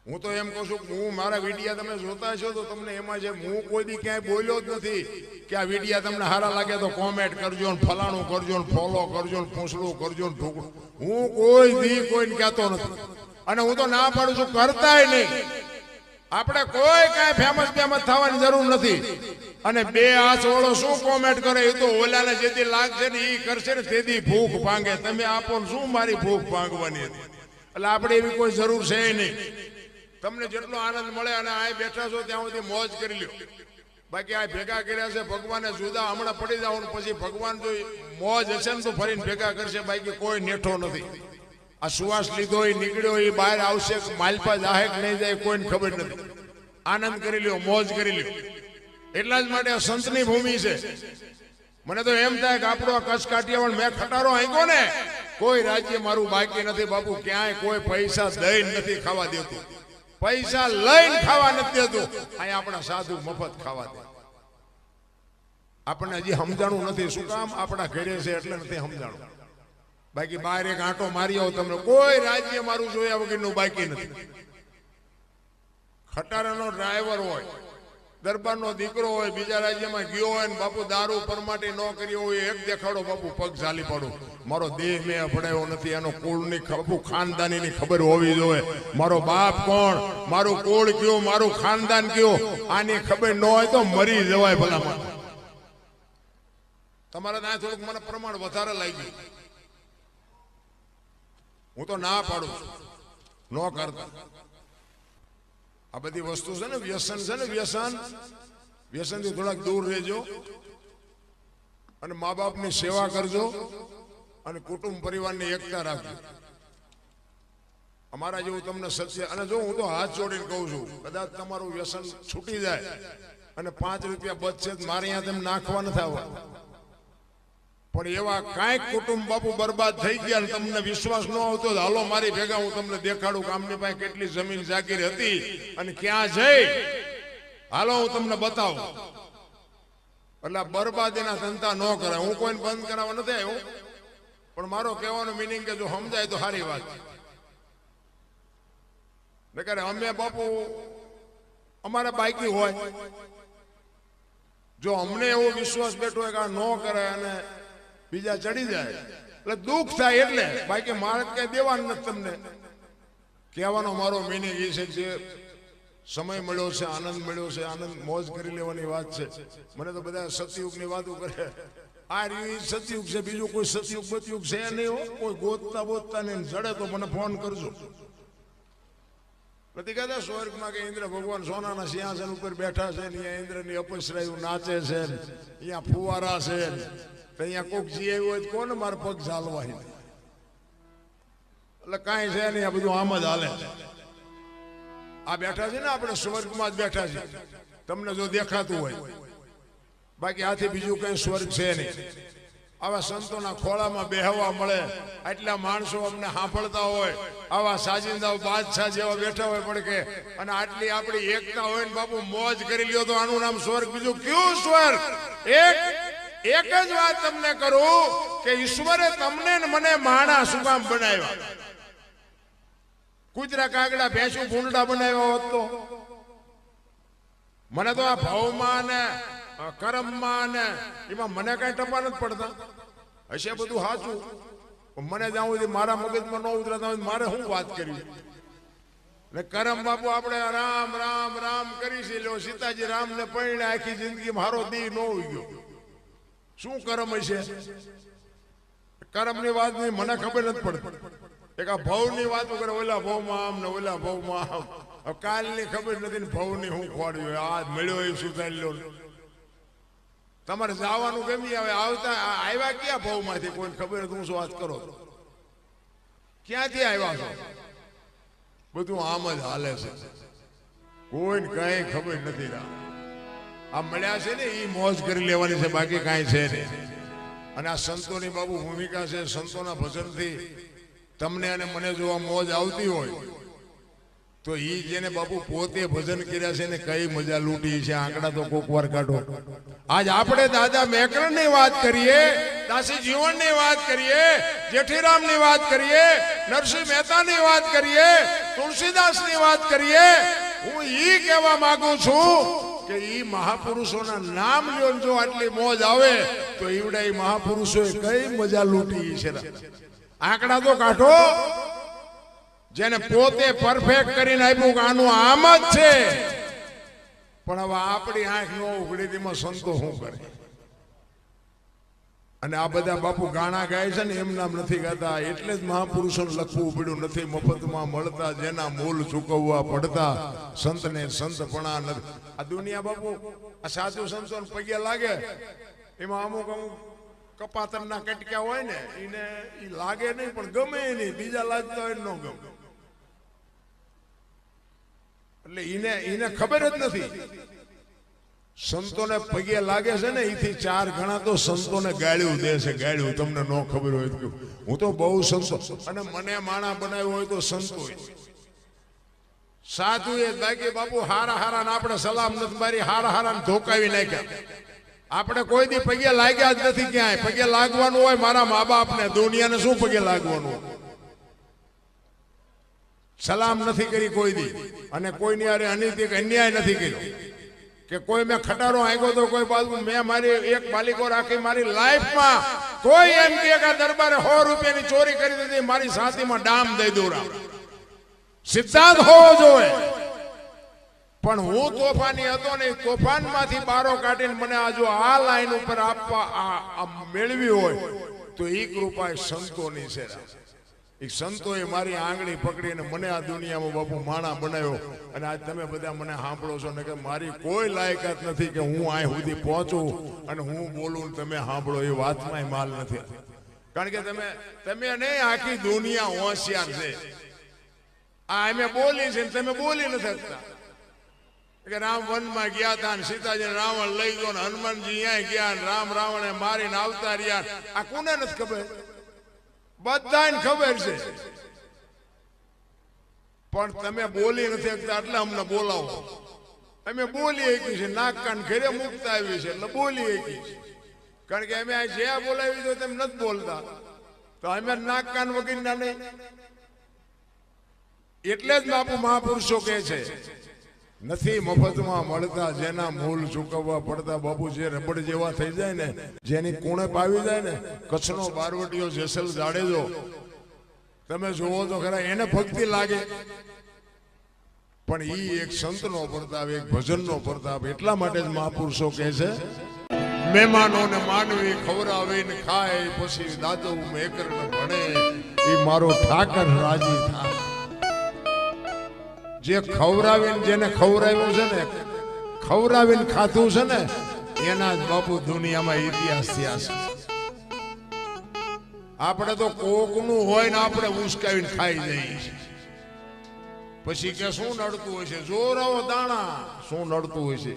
હું તો એમ કહું છું કે હું મારા વિડિયા તમે જોતા છો તો તમને એમાં છે, હું કોઈ દી ક્યાંય બોલ્યો જ નથી કે આ વિડિયા તમને સારા લાગે તો કોમેન્ટ કરજો ને ફલાણું કરજો ને ફોલો કરજો ને પૂછડું કરજો ને ઢોકળું, હું કોઈ દી કોઈને કહેતો નથી, અને હું તો ના પાડું છું કરતાય નહીં. આપણે કોઈ કાંઈ ફેમસ થવાની જરૂર નથી, અને બે હાથ વાળો શું કોમેન્ટ કરે એ તો ઓલાને જેથી લાગશે ને એ કરશે ને તેથી ભૂખ ભાંગે. તમે આપો ને શું મારી ભૂખ ભાંગવાની હતી, એટલે આપણે એવી કોઈ જરૂર છે નહીં. તમને જેટલો આનંદ મળે અને આ બેઠા છો ત્યાં સુધી મોજ કરી લ્યો, બાકી આ ભેગા કર્યા છે ભગવાને જુદા, હમણાં પડી જાવ ને પછી ભગવાન જો મોજ હશે ને તો ફરીને ભેગા કરશે, બાકી કોઈ નેઠો નથી. આ સુવાસ લીધો એ નીકળ્યો એ બહાર આવશે, માલપા જાહે કે નહીં જાય કોઈને ખબર નથી. આનંદ કરી લ્યો, મોજ કરી લ્યો. એટલા જ માટે આ સંતની ભૂમિ છે. મને તો એમ થાય કે આપણો કચ્છ કાઠિયાવાડ મેં ખટારો આંક્યો ને, કોઈ રાજ્ય મારું બાકી નથી બાપુ. ક્યાંય કોઈ પૈસા દઈને નથી ખાવા દેતું, પૈસા લઈને ખાવા નથી દેતું. અહીંયા આપણા સાધુ મફત ખાવા દે. આપણને હજી સમજાણું નથી, શું કામ આપણા ઘરે છે એટલે નથી સમજાણું. બાકી બહાર એક આંટો મારી આવો તમને, કોઈ રાજ્ય મારું જોયા વગરનું બાકી નથી. ખટારાનો ડ્રાઈવર હોય, દરબારનો દીકરો હોય, બીજા રાજ્યમાં ગયો હોય ને બાપુ દારૂ પરમાટી ન કર્યો હોય, એક દેખાડો બાપુ પગ ઝાલી પાડું. મારો દેહ મેં ભણાયો નથી, એનો કુળની બાપુ ખાનદાનીની ખબર હોવી જોઈએ. મારો બાપ કોણ, મારું કુળ કયું, મારું ખાનદાન કયું, આની ખબર ન હોય તો મરી જવાય ભલામણ. તમારે ત્યાં થોડુંક મને પ્રમાણ વધારે લાગ્યું, હું તો ના પાડું છું, ન કરતા. આ બધી વસ્તુ છે ને વ્યસન છે ને, વ્યસનથી થોડાક દૂર રહેજો, અને મા બાપની સેવા કરજો, અને કુટુંબ પરિવારની એકતા રાખજો. અમારા જેવું તમને સત્ય, અને જો હું તો હાથ જોડીને કહું છું, કદાચ તમારું વ્યસન છૂટી જાય અને 5 રૂપિયા બચશે મારે અહીંયા તેમ નાખવા નથી આવવા, પણ એવા કાંઈક કુટુંબ બાપુ બરબાદ થઈ ગયા ને તમને વિશ્વાસ ન આવતો, હાલો મારી ભેગા હું તમને દેખાડું કે આમની પાસે કેટલી જમીન જાગીર હતી અને ક્યાં જઈ, હાલો હું તમને બતાવું. એટલે બરબાદીના ધંધા ન કરાય. હું કોઈને બંધ કરાવવા નથી આવ્યો, પણ મારો કહેવાનો મિનિંગ કે જો સમજાય તો સારી વાત. અમે બાપુ અમારે બાકી હોય, જો અમને એવો વિશ્વાસ બેઠો હોય કે આ ન કરાય અને બીજા ચડી જાય એટલે દુઃખ થાય. એટલે બાકી મારે કઈ દેવાનું નથી તમને. કહેવાનો મારો મિનિંગ એ છે કે સમય મળ્યો છે, આનંદ મળ્યો છે, આનંદ મોજ કરી લેવાની વાત છે. મને તો બધા સતયુગની વાતો કરે, આ રહ્યું સતયુગ છે, બીજું કોઈ સતયુગ બતયુગ છે નહીં હો. કોઈ ગોતતા નહીં, જડે તો મને ફોન કરજો. નથી કહેતા સ્વર્ગમાં કે ઇન્દ્ર ભગવાન સોનાના સિંહાસન ઉપર બેઠા છે, અહીંયા ઇન્દ્રની અપસરાયું નાચે છે, અહીંયા ફુવારા છે, અહીંયા કોક જી આવ્યું હોય કોને મારે પગ ઝાલવા. એટલે કાંઈ છે નહીં, આ બધું આમ જ હાલે. આ બેઠા છે ને આપણે સ્વર્ગમાં જ બેઠા છે, તમને જો દેખાતું હોય. બાકી આથી બીજું કઈ સ્વર્ગ છે નહીં. આવા સંતોના ખોળામાં બેહવા મળે, આટલા માણસો અમને સાંભળતા હોય, આવા સાજિંદાઓ બાદશાહ જેવા બેઠા હોય પડકે, અને આટલી આપણી એકતા હોય ને બાપુ મોજ કરી લ્યો તો આનું નામ સ્વર્ગ. બીજું કયું સ્વર્ગ? એક જ વાત તમને કરું કે ઈશ્વરે તમને ને મને માણા શું કામ બનાવ્યા? કૂતરા કાગડા ભેંસું ભૂંડા બનાવ્યા હોત તો મને તો આ ભાવમાં ને કરમમાં ને એમાં મને કઈ ટપા નથી પડતા. હશે બધું સાચું, મને જ્યાં સુધી મારા મગજમાં ન ઉતરતા હોય મારે શું વાત કરવી? ને કરમ બાપુ આપણે રામ રામ રામ કરી છે. લો સીતાજી રામ ને પરણે આખી જિંદગી મારો દી ન ઉગ્યો. શું કરમ હશે? કરમ ની વાત નહીં, મને ખબર નથી પડતી. એક આ ભવ ની વાતો કરે, ઓલા ભવમાં આમ ને ઓલા ભવમાં આમ. કાલ ની ખબર નથી ને ભવ ની હું ખોડ્યું આ મળ્યો એ સુધારી લો. તમારે જવાનું ગમી આવે આવતા આવ્યા ક્યાં ભવ માંથી કોઈ ખબર નથી. હું શું વાત કરો ક્યાંથી આવ્યા છો? બધું આમ જ હાલે છે, કોઈને કઈ ખબર નથી. આ મળ્યા છે ને એ મોજ કરી લેવાની છે, બાકી કાંઈ છે નહીં. અને આ સંતોની બાબુ ભૂમિકા છે. સંતોના ભજનથી તમને અને મને જો આ મોજ આવતી હોય તો ઈ જેને બાપુ પોતે ભજન કર્યા છે ને કઈ મજા લૂંટી છે. આંકડા તો કોક વાર કાઢો. આજ આપણે દાદા મેકરણ ની વાત કરીએ, દાસી જીવન ની વાત કરીએ, જેઠીરામ ની વાત કરીએ, નરસિંહ મહેતા ની વાત કરીએ, તુલસીદાસ ની વાત કરીએ. હું ઈ કહેવા માંગુ છું કે ઈ મહાપુરુષોના નામ લ્યો જો આટલી મોજ આવે તો ઈવડા ઈ મહાપુરુષોએ કઈ મજા લૂંટી છે. આંકડા તો કાઢો. જેને પોતે પરફેક્ટ કરીને આપ્યું કે આનું આમ જ છે, પણ હવે આપણી આંખ નો ઉઘડી તેમાં સંતો શું કરે? અને આ બધા બાપુ ગાણા ગાય છે ને એમ નામ નથી ગાતા. એટલે જ મહાપુરુષોને લખવું પડ્યું. નથી મફતમાં મળતા, જેના મૂલ ચૂકવવા પડતા, સંતને સંતપણા નથી. આ દુનિયા બાપુ આ સાધુ સંતોને પગે લાગે એમાં અમુક અમુક કપાતરના કટક્યા હોય ને એને ઈ લાગે નહીં, પણ ગમે નહીં. બીજા લાગતા હોય ન ગમે. એટલે એને ખબર જ નથી. સંતોને પગે લાગે છે ને એથી 4 ગણા તો સંતોને ગાળ્યું દે છે. ગાળ્યું તમને ન ખબર હોય તો હું તો બહુ સંતો અને મને માણા બનાવ્યો હોય તો સંતો સાધુ એ બાકી બાપુ હારા હારા ને આપણે સલામ નથી મારી, હારા હારા ને ધોકાવી નાખ્યા. આપણે કોઈ દી પગે લાગ્યા જ નથી ક્યાંય. પગે લાગવાનું હોય મારા મા બાપ ને, દુનિયાને શું પગે લાગવાનું? સલામ નથી કરી કોઈ દી, અને કોઈની આરે અનૈતિક અન્યાય નથી કર્યો કે કોઈ મેં ખટારો આગ્યો તો કોઈ બાજુ મેં મારી એક માલિકો રાખી મારી લાઈફમાં. કોઈ એમ કે દરબારે 100 રૂપિયાની ચોરી કરી દીધી, મારી સાથીમાં ડામ દઈ દોરા. સિદ્ધાંત હોવો જોઈએ. પણ હું તોફાની હતો ને, તોફાન માંથી બારો કાઢીને મને આ જો આ લાઈન ઉપર આપવા મેળવી હોય તો એ કૃપા સંતોની છે. એ સંતોએ મારી આંગળી પકડીને મને આ દુનિયામાં બાપુ માણા બનાવ્યો. અને આજ તમે બધા મને સાંભળો છો ને કે મારી કોઈ લાયકાત નથી કે હું અહીં સુધી પહોંચું અને હું બોલું તમે સાંભળો. એ વાતમાં માલ નથી. કારણ કે તમે નહીં, આખી દુનિયા હોશિયાર છે. આ અમે બોલી છે તમે બોલી નથી શકતા. કે રામ વનમાં ગયા હતા ને સીતાજી રાવણ લઈ ગયો ને હનુમાનજી અહીંયા ગયા ને રામ રાવણે મારીને આવતા રહ્યા. આ કોને નથી ખબર? બધાને ખબર છે, પણ તમે બોલી નથી શકતા એટલે અમને બોલાવો. અમે બોલી શકી છે, નાક કાન ઘરે મુકતા આવી છે એટલે બોલી શકી છે. કારણ કે અમે આ જે બોલાવી તો તમે નથી બોલતા તો અમે નાક કાન વગીરના નહીં. એટલે જ બાપુ મહાપુરુષો કહે છે નથી મફતમાં મળતા, જેના મૂલ ચૂકવવા પડતા. બાપુ જે રબડ જેવા થઈ જાય ને, જેની કુણપ આવી જાય ને, કચ્છનો બારવટીયો જેસલ જાડેજો તમે જોવો તો ખરા, એને ભક્તિ લાગે. પણ ઈ એક સંતનો પ્રતાપ, એક ભજનનો પ્રતાપ. એટલા માટે જ મહાપુરુષો કહે છે મહેમાનોને માનવી ખવડાવીને ખાય, પછી દાદવ મેકરને ભણે, એ મારો ઠાકર રાજી થાય. જે ખવડાવીને, જેને ખવડાવ્યું છે ને, ખવડાવીને ખાધું છે ને, એના જ બાપુ દુનિયામાં ઇતિહાસ થયા છે. આપણે તો કોકનું હોય ને આપણે ઉસકાવીને ખાઈ જઈએ છીએ. પછી કે શું નડતું હોય છે? જોરાવો દાણા શું નડતું હોય છે?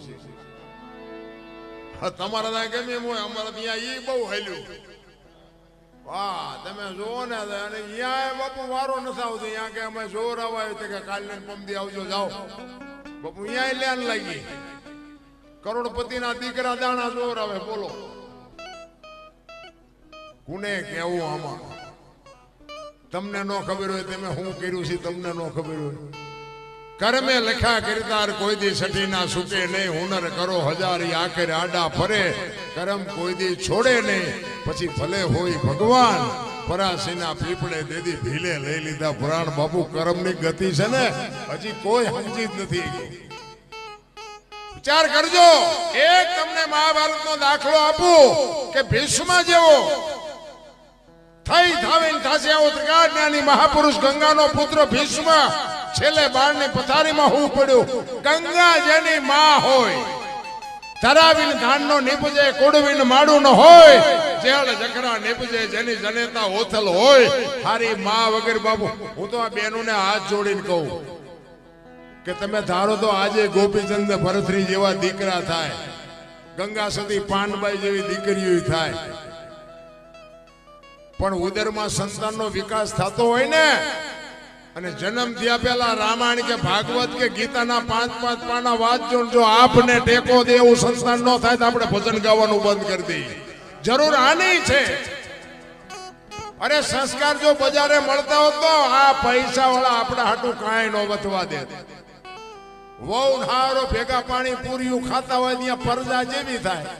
તમારા ત્યાં ગમે એમ હોય, અમારા ત્યાં ઈ બહુ હેલ્યું. વાહ, તમે જોવો ને, અને અહીંયા બાપુ વારો નથી આવતો. અહીંયા કે અમે જોર આવાય તો કે કાલને પમદી આવજો જાઓ. બાપુ અહીંયા લેન લાગી. કરોડપતિના દીકરા દાણા જોર આવે બોલો. કોને કેવું આમાં? તમને ન ખબર હોય તમે શું કર્યું છે, તમને ન ખબર હોય. કર્મે લખ્યા કિરદાર કોઈ દી સઠી ના સુકે નહીં. હુનર કરો હજારી આખરે આડા ફરે. કરમ કોઈ દી છોડે નહીં. પછી ભલે હોય ભગવાન પરાસીના પીપળે દેદી ભીલે લઈ લીધા પુરાણ. બાપુ કર્મની ગતિ છે ને હજી કોઈ સમજી જ નથી. વિચાર કરજો. એક તમને મહાભારતનો દાખલો આપું કે ભીષ્મ જેવો થઈ થાવીને થાશે આવો ત્રિકાળજ્ઞાની મહાપુરુષ ગંગાનો પુત્ર ભીષ્મ છેલ્લે બાળની પથારીમાં હોવું પડ્યું. ગંગા જેની માં હોય, ધરાવીને ધાનનો નીપજે, કુડવીને માડું ન હોય, જેળ જકરા નીપજે, જેની જનેતા ઓથલ હોય. હારી માં વગર બાપુ, હું તો આ બેનોને હાથ જોડીને કહું કે તમે ધારો તો આજે ગોપીચંદ ભરતરી જેવા દીકરા થાય, ગંગા સતી પાનબાઈ જેવી દીકરીઓ થાય, પણ ઉદરમાં સંતાનનો વિકાસ થતો હોય ને, અને જન્મ થયા પહેલા રામાયણ કે ભાગવત કે ગીતાના 5-5 પાના વાંચજો. જો આપને ટેકો દે એવું સંતાન ન થાય તો આપણે ભજન ગાવાનું બંધ કરી દઈએ. જરૂર આની છે. અરે સંસ્કાર જો બજારે મળતા હોત તો આ પૈસા વાળા આપણા હાટું કાંઈ ન વધવા દે. વહુ હારો ભેગા પાણી પૂરીયું ખાતા હોય ત્યાં પરજા જેવી થાય.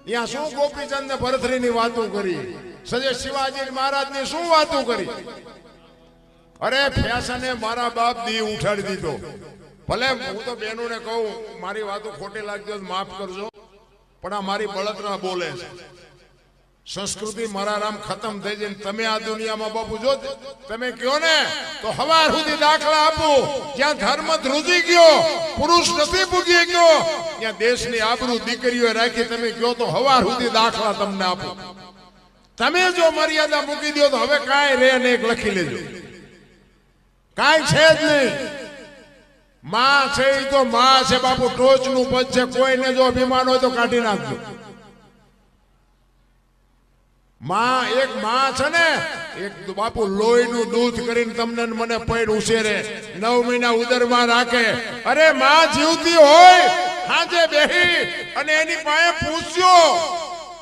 ત્યાં શું ગોપીચંદ ને ભરતરી ની વાતો કરી, સજે શિવાજી મહારાજ ની શું વાતો કરી. અરે ફેશને મારા બાપ દી ઉઠાડી દીધો. ભલે હું તો બહેનોને કહું મારી વાતો ખોટી લાગતી હોય માફ કરજો, પણ આ મારી બળતરા બોલે છે. સંસ્કૃતિ મારા રામ ખતમ થઈ જાય. તમે આ દુનિયામાં બાપુ જો તમે કયો ને તો હવાર સુધી દાખલા આપું. જ્યાં ધર્મ ધ્રુજી ગયો, પુરુષ નથી ભૂગી ગયો, ત્યાં દેશની આબરૂ દીકરીઓ રાખી તમે કયો તો હવાર સુધી દાખલા તમને આપું. તમે જો મર્યાદા મૂકી દો તો હવે કાંઈ રે ને એક લખી લેજો. કાંઈ છે જ નહીં. માં છે એ તો માં છે બાપુ, ટોચનું પદ છે. કોઈને જો અભિમાન હોય તો કાઢી નાખજો. માં એક માં છે ને, એક બાપુ લોહીનું દૂધ કરીને તમને મને પૈડ ઉછેરે, 9 મહિના ઉદરમાં રાખે. અરે માં જીવતી હોય હાજે બેહી અને એની પાસે પૂછજો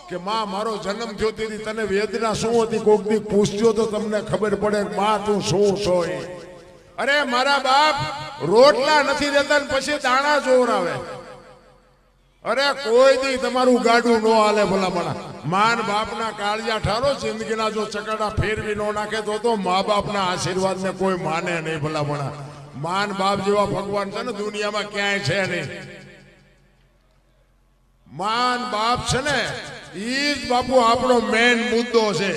કે માં મારો જન્મ થયો તેથી તને વેદના શું હતી, કોક દી પૂછજો તો તમને ખબર પડે માં તું શું છો. અરે મારા બાપ રોટલા નથી દેતા પછી દાણા જોરાવે. અરે કોઈ દી તમારું ગાડું નો હાલે ભલામણા. માન બાપના કાળજા ઠારો જિંદગીના જો ચકડા ફેરવી નો નાખે તો મા બાપના આશીર્વાદ ને કોઈ માને નહીં ભલામણા. માન બાપ જેવા ભગવાન છે ને દુનિયામાં ક્યાંય છે નહીં. માન બાપ છે ને ઈ જ બાપુ આપણો મેન મુદ્દો છે.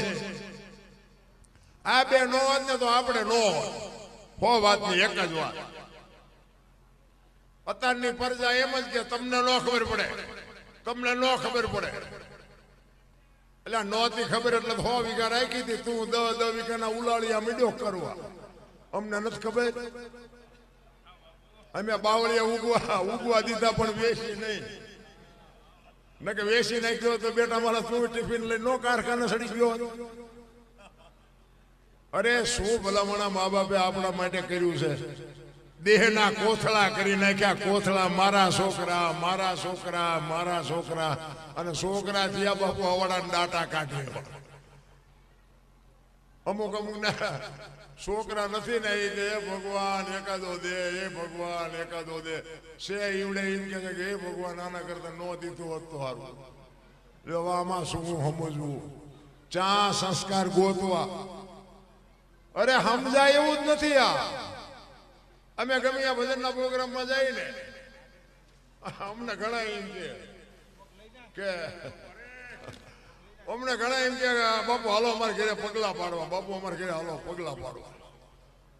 આ બે નો હોત ને તો આપણે નો હોત. હો વાતની એક જ વાત. અત્યારની પ્રજા એમ જ કે તમને ન ખબર પડે, તમને ન ખબર પડે. એટલે નહોતી ખબર એટલે 100 વીઘા રાખી હતી, તું 10 વીઘાના ઉલાળિયા મીડ્યો કરવા. અમને નથી ખબર. અમે બાવળિયા ઉગવા દીધા પણ વેચી નહીં. ન કે વેચી નાખ્યો તો બેટા મારા તું ટિફિન લઈ નો કારખાને સડી ગયો. અરે શું ભલામણા મા બાપે આપણા માટે કર્યું છે. દેહના કોથળા કરી નાખ્યા. કોથળા મારા છોકરા, મારા છોકરા, મારા છોકરા. અને છોકરા થયા બાપુ હવાડા ડાટા કાઢી. અમુક ના છોકરા નથી ને એ કે ભગવાન એકાદો દે, એ ભગવાન એકાદો દે. સે ઈવડે એમ કે હે ભગવાન આના કરતા નો દીધું હોત તો સારું. આમાં શું સમજવું, ચા સંસ્કાર ગોતવા. અરે સમજાય એવું જ નથી. આ અમે ગમે આ ભજનના પ્રોગ્રામમાં જઈને અમને ઘણા એમ કે અમને ઘણા એમ કે બાપુ હાલો અમારે ઘરે પગલા પાડવા, બાપુ અમારે ઘરે હાલો પગલા પાડવા.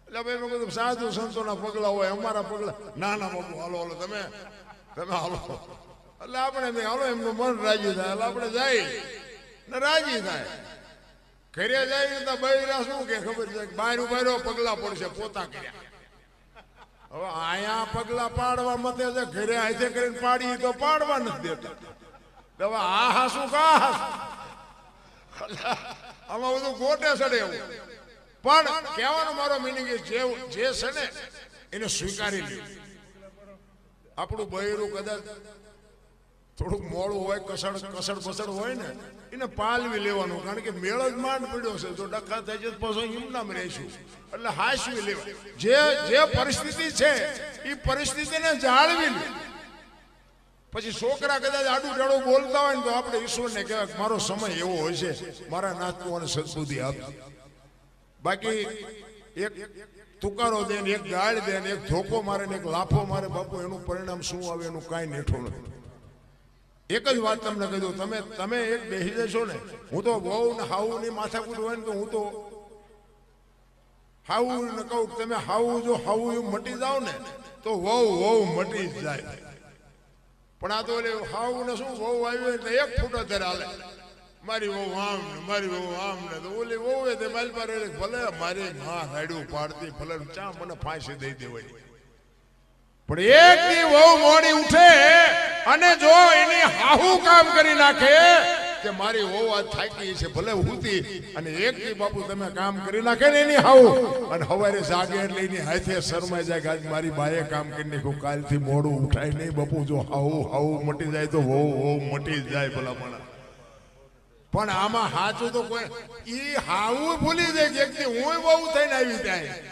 એટલે ભાઈ મેં કીધું સાધુ સંતોના પગલા હોય, અમારા પગલા ના ના બાપુ હાલો હાલો તમે હાલો. એટલે આપણે હાલો એમનું મન રાજી થાય. એટલે આપણે જાય ને રાજી થાય. ઘરે જાય તો બૈરા શું કે ખબર છે, બહાર ઉભા પગલા પડશે પોતા કર્યા. હવે આયા પગલા પાડવા મતે છે, ઘરે હાથે કરીને પાડી તો પાડવા નથી દેતા. હવે આ શું કા આમાં બધું ગોટે ચડે એવું. પણ કહેવાનો મારો મિનિંગ જે છે ને એને સ્વીકારી લે. આપણું બૈરું કદાચ થોડુંક મોડું હોય, કસડ બસડ હોય ને એને પાલવી લેવાનું, કારણ કે મેળ જ માંડ પડ્યો છે. જો ડખા થઈ જાય પછી એમનામ રહીશું, એટલે હાંસવી લેવા. જે પરિસ્થિતિ છે એ પરિસ્થિતિને જાળવી લે. પછી છોકરા કદાચ આડું ટેડું બોલતા હોય ને તો આપણે ઈશ્વરને કહેવાય મારો સમય એવો હોય છે, મારા નાતવાને સદબુદ્ધિ આપે. બાકી એક તુકારો દે ને, એક ગાળ દે ને, એક ધોકો મારે ને એક લાફો મારે, બાપુ એનું પરિણામ શું આવે એનું કાંઈ નેઠું નથી. એક જ વાત તમને કહી દઉં, તમે એક બેસી જશો ને, હું તો બહુ ને હાવું ની માથાકૂટ હોય ને તો હું તો હાવું ને કહું તમે હાવું જો હાવું એવું મટી જાવ ને તો વહુ મટી જ જાય. પણ આ તો હાવું ને શું વહુ આવ્યું એટલે એક ફૂટો ત્યારે હાલે, મારી વહુ આમ ને મારી વહુ આમ ને, તો ઓલી વહુ એ તે મારી પાસે ભલે મારી માં રાડ્યું પાડતી, ભલે ચા મને ફાંસી દઈ દેવાય, પણ એક દી વહુ મોડી ઉઠે અને જો એની હાહુ કામ કરી નાખે કે મારી વહુ આજ થાકી છે ભલે ઉતી, અને એક દી બાપુ તમે કામ કરી નાખે ને એની હાહુ, અને હવારે જાગે એટલે એની હાથે શરમાઈ જાય કે આજ મારી બાએ કામ કરી નાખ્યું, કાલથી મોડું ઉઠાય નહીં. બાપુ જો હાહુ મટી જાય તો વહુ મટી જ જાય ભલા મને. પણ આમાં સાચું તો કોઈ ઈ હાહુ ભૂલી જાય કે એક દી હું વહુ થઈને આવી ત્યાં.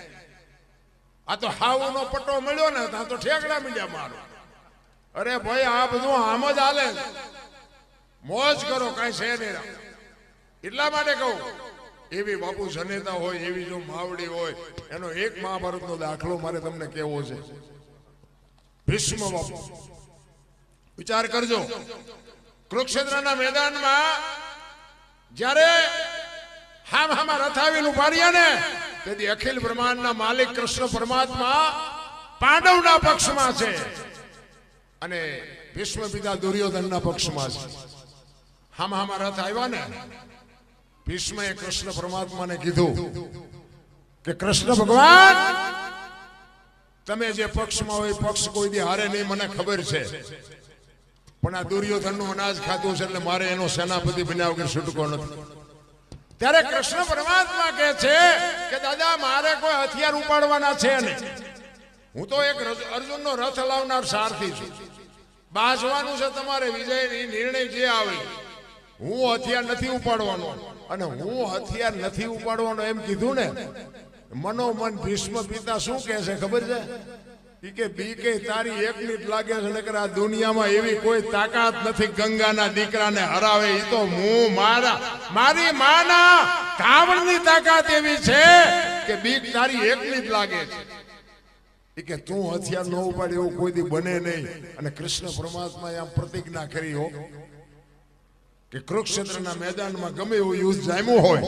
આ તો હાવ નો પટ્ટો મળ્યો ને ત્યાં તો ઠેકડા મીડ્યા મારો. અરે ભાઈ આ બધું આમ જ હાલે, મોજ કરો, કઈ છે નહીં. એટલા માટે કહું એવી બાપુ જનેતા હોય, એવી જો માવડી હોય, એનો એક મહાભારતનો દાખલો મારે તમને કેવો છે. ભીષ્મ બાપુ વિચાર કરજો, કુરુક્ષેત્રના મેદાનમાં જ્યારે હામાં રથાવીને ઉભા રહ્યા ને તેથી અખિલ બ્રહ્માંડના માલિક કૃષ્ણ પરમાત્મા પાંડવના પક્ષમાં છે અને ભીષ્મ પિતા દુર્યોધનના પક્ષમાં છે. હામાં રથ આવ્યા ને ભીષ્મએ કૃષ્ણ પરમાત્માને કીધું કે કૃષ્ણ ભગવાન તમે જે પક્ષમાં હોય પક્ષ કોઈ દી હારે નહીં, મને ખબર છે, પણ આ દુર્યોધનનું અનાજ ખાતું છે એટલે મારે એનો સેનાપતિ બન્યા વગર છૂટકો નથી. ત્યારે કૃષ્ણ પરમાત્મા કહે છે કે દાદા મારે કોઈ હથિયાર ઉપાડવાના છે નહીં, હું તો એક અર્જુનનો રથ લાવનાર સારથી છું, બાજવાનું છે તમારે વિજયની નિર્ણય જે આવે, હું હથિયાર નથી ઉપાડવાનો. અને હું હથિયાર નથી ઉપાડવાનો એમ કીધું ને, મનોમન ભીષ્મ પિતા શું કહે છે ખબર છે? ઈ કે બીકે તારી એકની જ લાગે છે, નકર આ દુનિયામાં એવી કોઈ તાકાત નથી ગંગાના દીકરાને હરાવે. ઈ તો હું મારી માના કાવળની તાકાત એવી છે કે બીક તારી એકની જ લાગે છે. ઈ કે તું હથિયાર ન ઉપાડે એવું કોઈ દી બને નહીં. અને કૃષ્ણ પરમાત્માએ આમ પ્રતિજ્ઞા કરી હો કે કુરુક્ષેત્રના મેદાનમાં ગમે એવું યુદ્ધ જામ્યું હોય,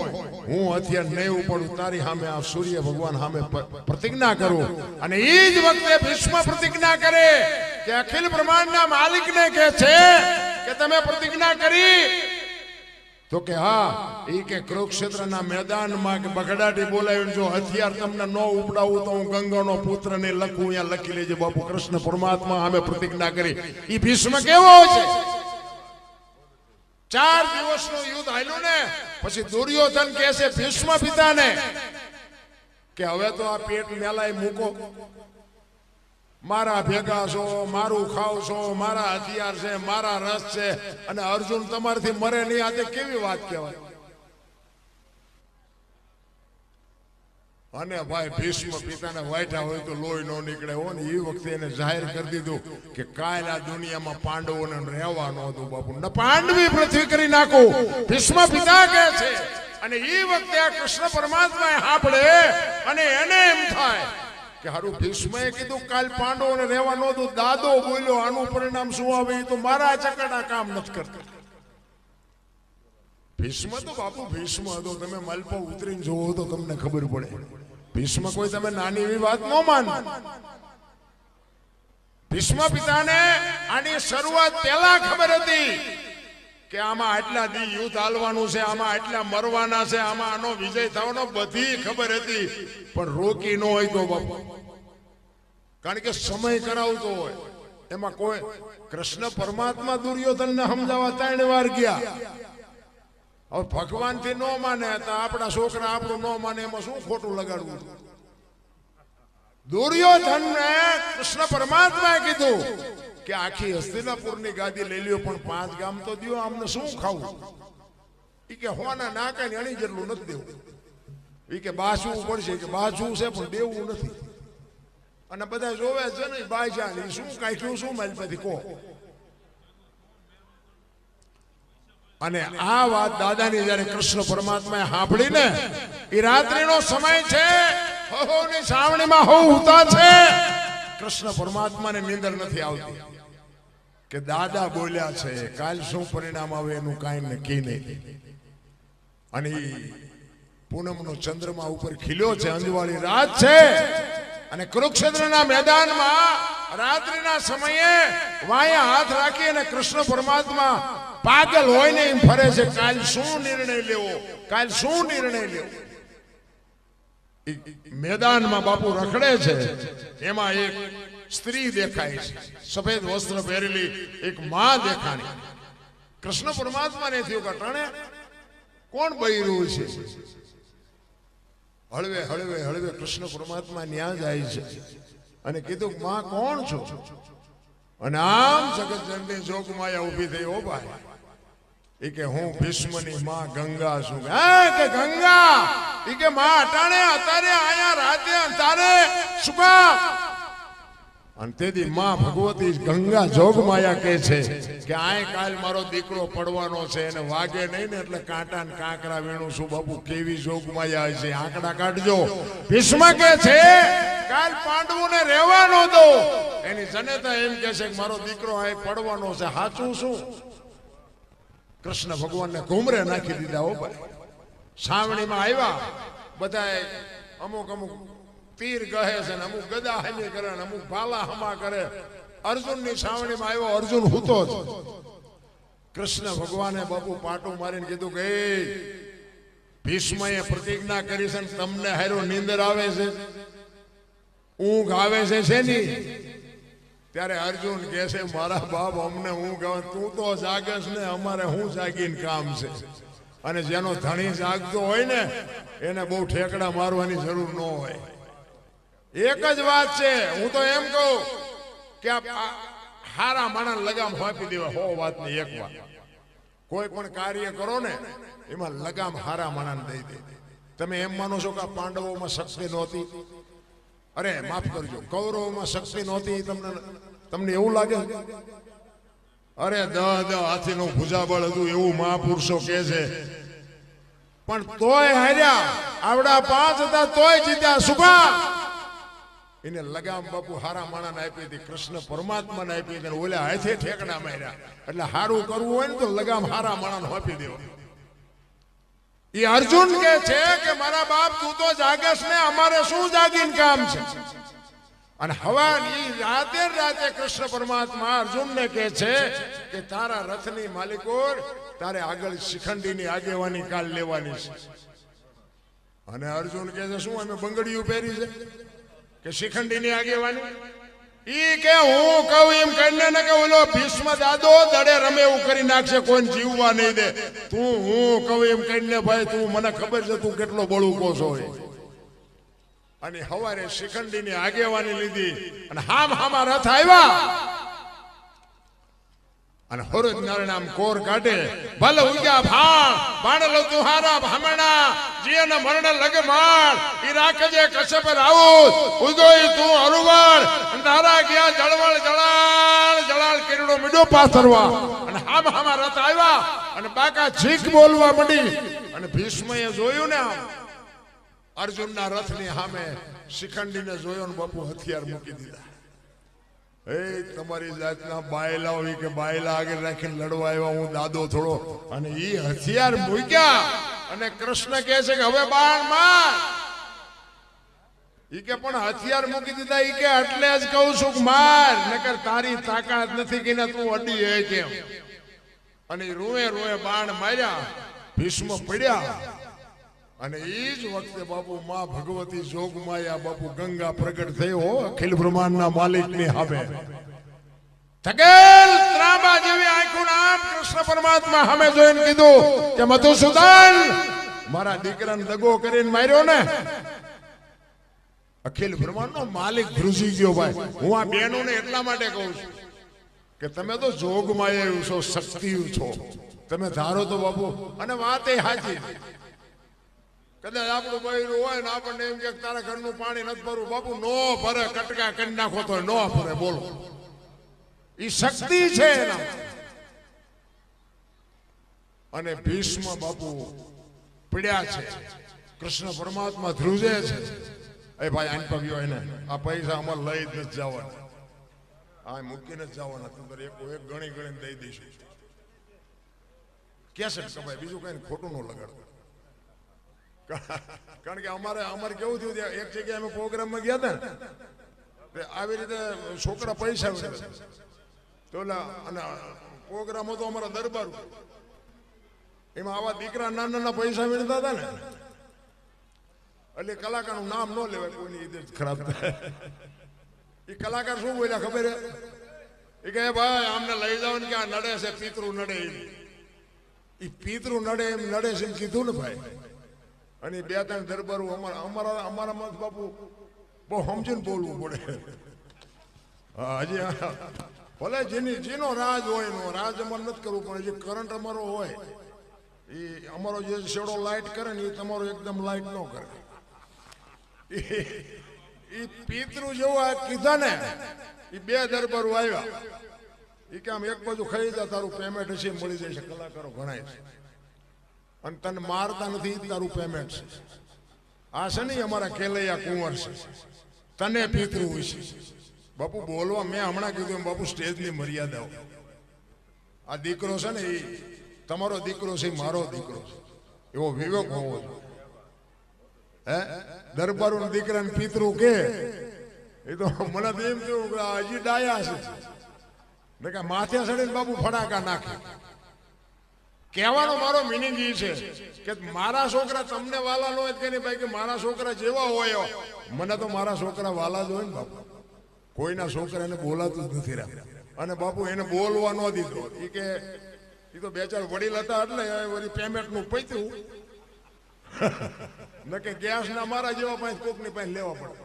હું હથિયાર નહીં ઉપાડું, તારી સામે આ સૂર્ય ભગવાન સામે પ્રતિજ્ઞા કરું. અને એ જ વખતે ભીષ્મ પ્રતિજ્ઞા કરે કે અખિલ બ્રહ્માંડના માલિકને કહે છે કે તમે પ્રતિજ્ઞા કરી તો કે હા. એ કે કુરુક્ષેત્રના મેદાનમાં કે બગડાટી બોલાવીને જો હથિયાર તમને ન ઉપડાવું તો હું ગંગાનો પુત્ર ને લખું, અહીંયા લખી લેજે બાપુ. કૃષ્ણ પરમાત્મા સામે પ્રતિજ્ઞા કરી. એ ભીષ્મ કેવો છે? 4 દિવસનું યુદ્ધ હાલ્યું ને પછી દુર્યોધન કહે છે ભીષ્મ પિતાને કે હવે તો આ પેટ મેલાય મૂકો, મારા ભેગા છો, મારું ખાવ છો, મારા હથિયાર છે, મારા રસ છે, અને અર્જુન તમારથી મરે નહીં. આજે કેવી વાત કહેવાય? અને ભાઈ ભીષ્મ પિતાને વાઈઠા હોય તો લોહી નો નીકળે હો ને. એ વખતે એને જાહેર કરી દીધું કે કાલ આ દુનિયામાં પાંડવોને રહેવા ન હતું બાપુ, ન પાંડવી પૃથ્વી કરી નાખું, ભીષ્મ પિતા કહે છે. અને એ વખતે આ કૃષ્ણ પરમાત્માએ સાંભળે અને એને એમ થાય કે હારું ભીષ્મએ કીધું કાલ પાંડવોને રહેવા ન હતું, દાદો બોલ્યો, આનું પરિણામ શું આવે એ તો મારા ચકડા કામ નથી કરતા. ભીષ્મ તો બાપુ ભીષ્મ હતો, તમે માલપા ઉતરીને જોવો તો તમને ખબર પડે. ભીષ્મ કોઈ તમે નાની એવી વાત ન માન. ભીષ્મ પિતાને આની શરૂઆત પહેલા ખબર હતી કે આમાં આટલા દી યુદ્ધ હાલવાનું છે, આમાં આટલા મરવાના છે, આમાં આનો વિજય થવાનો બધી ખબર હતી, પણ રોકી ન હોય તો બાપુ, કારણ કે સમય કરાવતો હોય એમાં કોઈ. કૃષ્ણ પરમાત્મા દુર્યોધનને સમજાવવા 3 વાર ગયા. હવે ભગવાન થી ન માને તો આપણા છોકરા આપણું ન માને એમાં શું ખોટું લગાડવું? દુર્યોધન ને કૃષ્ણ પરમાત્માએ કીધું કે આખી હસ્તિનાપુરની ગાદી લઈ લ્યો પણ 5 ગામ તો દ્યો, આમને શું ખાવું? ઈ કે હોના નાકા ને અણી જેટલું નથી દેવું. ઈ કે બાસવું પડશે, કે બાસવું છે પણ દેવું નથી. અને બધા જોવે છે ને બાજા શું કાઢ્યું શું મારી પાસે કહો. અને આ વાત દાદાની જયારે કૃષ્ણ પરમાત્માએ સાંભળીને, એ રાત્રિનો સમય છે, હહોની સાવણીમાં હો ઉતા છે, કૃષ્ણ પરમાત્માને નીંદર નથી આવતી કે દાદા બોલ્યા છે, કાલ શું પરિણામ આવે એનું કાંઈ નક્કી નહીં. અને પૂનમનો ચંદ્રમા ઉપર ખીલ્યો છે, અંજવાળી રાત છે, અને કુરુક્ષેત્રના મેદાનમાં રાત્રિના સમયે વાયા હાથ રાખી અને કૃષ્ણ પરમાત્મા પાગલ હોય ને એમ ફરે છે, કાલ શું નિર્ણય લેવો, કાલ શું નિર્ણય લેવો. મેદાનમાં બાપુ રખડે છે, એમાં એક સ્ત્રી દેખાય છે, સફેદ વસ્ત્ર પહેરેલી એક માં દેખાણી. કૃષ્ણ પરમાત્માને થયું કે ટાણે કોણ બૈરું છે. હળવે હળવે હળવે કૃષ્ણ પરમાત્મા ન્યા જાય છે અને કીધું માં કોણ છો? અને આમ જગત જનની જોગમાયા ઊભી થઈ. ઓ ભાઈ, એ કે હું ભીષ્મની માં ગંગા છું. કે ગંગા? એ કે માં અટાણે અત્યારે આયા રાતે અંતારે સુકા. અને તેથી માં ભગવતી ગંગા જોગમાયા કે છે કે આય કાલ મારો દીકરો પડવાનો છે, એને વાગે નહીં ને એટલે કાંટા ને કાંકરા વેણું છું. બાપુ કેવી જોગમાયા છે, આંકડા કાઢજો. ભીષ્મ કે છે કાલ પાંડવોને રહેવાનો દો. એની જનેતા એમ કે છે કે મારો દીકરો આય પડવાનો છે. સાચું શું? કૃષ્ણ ભગવાનને ઘુમરે નાખી દીધા. હો ભાઈ, સાવણીમાં આવ્યા બધા, અમુક અમુક તીર કહે છે ને અમુક ગદા હમી કરે ને અમુક ભાલા હમા કરે. અર્જુનની સાવણીમાં આવ્યો, અર્જુન હૂતો જ. કૃષ્ણ ભગવાને બાપુ પાટું મારીને કીધું કે ભીષ્મએ પ્રતિજ્ઞા કરી છે, તમને હારો નીંદર આવે છે, ઊંઘ આવે છે શેની? ત્યારે અર્જુન કહે છે મારા બાપ અમને ઊંઘ આવે, તું તો જાગસ ને, અમારે હું જાગીને કામ છે. અને જેનો ધણી જાગતો હોય ને એને બહુ ઠેકડા મારવાની જરૂર ન હોય. એક જ વાત છે, હું તો એમ કહું કે હારા માણસ લગામ આપી દેવા. 100 વાતની એક વાત, કોઈ પણ કાર્ય કરો ને એમાં લગામ હારા માણસ દઈ દે. તમે એમ માનો છો કે આ પાંડવોમાં શક્તિ નહોતી? અરે માફ કરજો, કૌરવોમાં શક્તિ નહોતી, તમને એવું લાગે? અરે 10 હાથીનું ભુજાબળ હતું એવું મહાપુરુષો કે છે, પણ તોય હાર્યા. આવડા 5 હતા તોય જીત્યા. સુખા એને લગામ બાપુ હારા માણસ આપી હતી, કૃષ્ણ પરમાત્માને આપી હતી. ઓલા હાથે ઠેકડા માર્યા. એટલે હારું કરવું હોય ને તો લગામ હારા માણસ આપી દેવો. એ અર્જુન કે છે કે મારા બાપ તું તો જાગસ ને, અમારે શું જાગીને કામ છે? અને હવાની રાતે કૃષ્ણ પરમાત્મા અર્જુનને કહે છે કે તારા રથની માલિકો તારે આગળ શિખંડીની આગેવાની કાલ લેવાની છે. અને અર્જુન કહે છે શું અમે બંગડીયું પહેરી છે કે શિખંડીની આગેવાની? ઈ કે હું કહું એમ કરીને ને કે ઓલો ભીષ્મ દાદો દડે રમે એવું કરી નાખશે, કોઈ જીવવા નહીં દે. તું હું કહું એમ કરીને ભાઈ, તું મને ખબર છે તું કેટલો બળુકો છો. અને હવારે શિખંડીની આગેવાની લીધી અને હામાં રથ આવ્યા. અને હરોજ નારાયણ કોર કાઢે, ભલે ઉગ્યા ભાણ બાણ લો તુહારા ભામણા જીને મરણ લગે માર. ઈ રાખજે કશ્યપ રાઉત ઉગોઈ તું હરુવળ. તારા ગયા જળવળ જળાળ જળાળ કેરડો મીડો પાથરવા. અને હામાં રથ આવ્યા અને બાકા છીક બોલવા માંડી. અને ભીષ્મએ જોયું ને આમ અર્જુનના રથની સામે શિખંડીને જોયો ને બાપુ હથિયાર મૂકી દીધા. તમારી જાતના બાયલા હોય કે બાયલા આગળ રાખીને લડવા આવ્યા, હું દાદો થોડો. અને ઈ હથિયાર મૂક્યા અને કૃષ્ણ કહે છે કે હવે બાણ માર. ઈ કે પણ હથિયાર મૂકી દીધા. ઈ કે એટલે જ કહું છું કે માર, નકર તારી તાકાત નથી કે તું અડી હે કેમ. અને રૂએ રૂએ બાણ માર્યા, ભીષ્મ પડ્યા. અને એ જ વખતે બાપુ માં ભગવતી જોગમાયા બાપુ ગંગા પ્રગટ થયો અખિલ બ્રહ્માંડના માલિકની સામે. થકેલ ત્રાંબા જેવી આંખો નામ કૃષ્ણ પરમાત્મા સામે જોઈને કીધું કે મધુસૂદન, મારા દીકરાને દગો કરીને માર્યો ને. અખિલ બ્રહ્માંડનો માલિક ધ્રુજી ગયો ભાઈ. હું આ બહેનોને એટલા માટે કહું છું કે તમે તો જોગમાં આવ્યું છો, શક્તિ છો, તમે ધારો તો બાપુ. અને વાત એ સાચી. કદાચ આપણું બૈરું હોય ને આપણને એમ કે તારા ઘરનું પાણી નથી ભરવું, બાપુ નો ભરે, કટકા કરી નાખો તો નો ભરે. બોલો, એ શક્તિ છે એના. અને ભીષ્મ બાપુ પીડ્યા છે, કૃષ્ણ પરમાત્મા ધ્રુજે છે. એ ભાઈ આન પગ્યો એને આ પૈસા અમારે લઈ જ નથી જવાના, આ મૂકીને જ જવાના, તું એક ગણી ગણીને દઈ દઈશું. કેસેટ કપાય, બીજું કઈ ખોટું ન લગાડતું. કારણ કે અમારે કેવું થયું, એક જગ્યાએ અમે પ્રોગ્રામમાં ગયા હતા ને, આવી રીતે છોકરા પૈસા તો અને પ્રોગ્રામ હતો અમારા દરબાર, એમાં આવા દીકરા નાના નાના પૈસા વીણતા હતા ને, એટલે કલાકારનું નામ ન લેવાય, કોઈની ઈદ ખરાબ થાય. એ કલાકાર શું બોલ્યા ખબર હે? એ કહે ભાઈ આમને લઈ જાવ ને કે આ નડે છે, પિતૃ નડે. એ પિતૃ નડે એમ નડે છે એમ કીધું ને ભાઈ. અને બે ત્રણ દરબારો અમારામાં બાપુ બહુ સમજીને બોલવું પડે. હજી ભલે જેનો રાજ હોય એનો રાજ અમારે નથી કરવું, પણ જે કરંટ અમારો હોય એ અમારો જે શેડો લાઇટ કરે ને એ તમારો એકદમ લાઇટ ન કરે. એ પિતૃ જેવું કીધા ને, એ બે દરબારો આવ્યા. એ કે આમ એક બાજુ ખાઈ જા, તારું પેમેન્ટ હશે મળી જશે. કલાકારો ગણાય છે અને તને મારતા નથી, તારું પેમેન્ટ છે. આ છે ને અમારા કેલૈયા કુંવર છે, તને પિતૃ હોય છે. બાપુ બોલવા મેં હમણાં કીધું એમ બાપુ સ્ટેજની મર્યાદાઓ. આ દીકરો છે ને એ તમારો દીકરો છે, મારો દીકરો છે, એવો વિવેક હોવો જોઈએ. હે દરબારો દીકરાને પિતૃ કે એ તો મને તો એમ થયું કે હજી ડાયા છે ને, કે માથે ચડીને બાપુ ફડાકા નાખે. કહેવાનો મારો મિનિંગ એ છે કે મારા છોકરા તમને વાલા ન હોય કે નહીં ભાઈ, કે મારા છોકરા જેવા હોય, મને તો મારા છોકરા વાલા જ હોય ને બાપુ. કોઈના છોકરાને બોલાતું જ નથી રહ્યા. અને બાપુ એને બોલવા ન દીધો. એ કે એ તો બે ચાર વડીલ હતા એટલે વળી પેમેન્ટનું પૈતું ન કે ગેસના મારા જેવા પાસે કોકની પાસે લેવા પડે.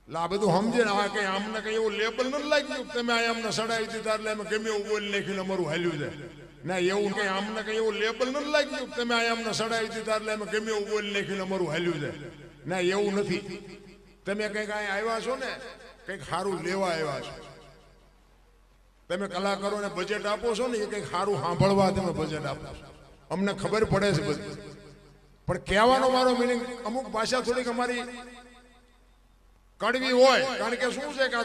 આ બધું સમજે ને. આ કઈ અમને કઈ એવું લેબલ નથી લાગ્યું તમે આ અમને સડાવી દીધા એટલે અમે ગમે એવું બોલી નાખ્યું અમારું હાલ્યું જાય. ના એવું કઈ અમને કઈ એવું લેબલ નથી લાગ્યું તમે આ અમને સડાવી દીધા એટલે અમે ગમે એવું બોલી નાખ્યું અમારું હાલ્યું જાય. ના એવું નથી. તમે કઈક અહીંયા આવ્યા છો ને, કઈક સારું લેવા આવ્યા છો. તમે કલાકારોને બજેટ આપો છો ને, એ કઈક સારું સાંભળવા તમે બજેટ આપો છો. અમને ખબર પડે છે બધી. પણ કહેવાનો મારો મિનિંગ અમુક ભાષા થોડીક અમારી કડવી હોય. કારણ કે શું છે કે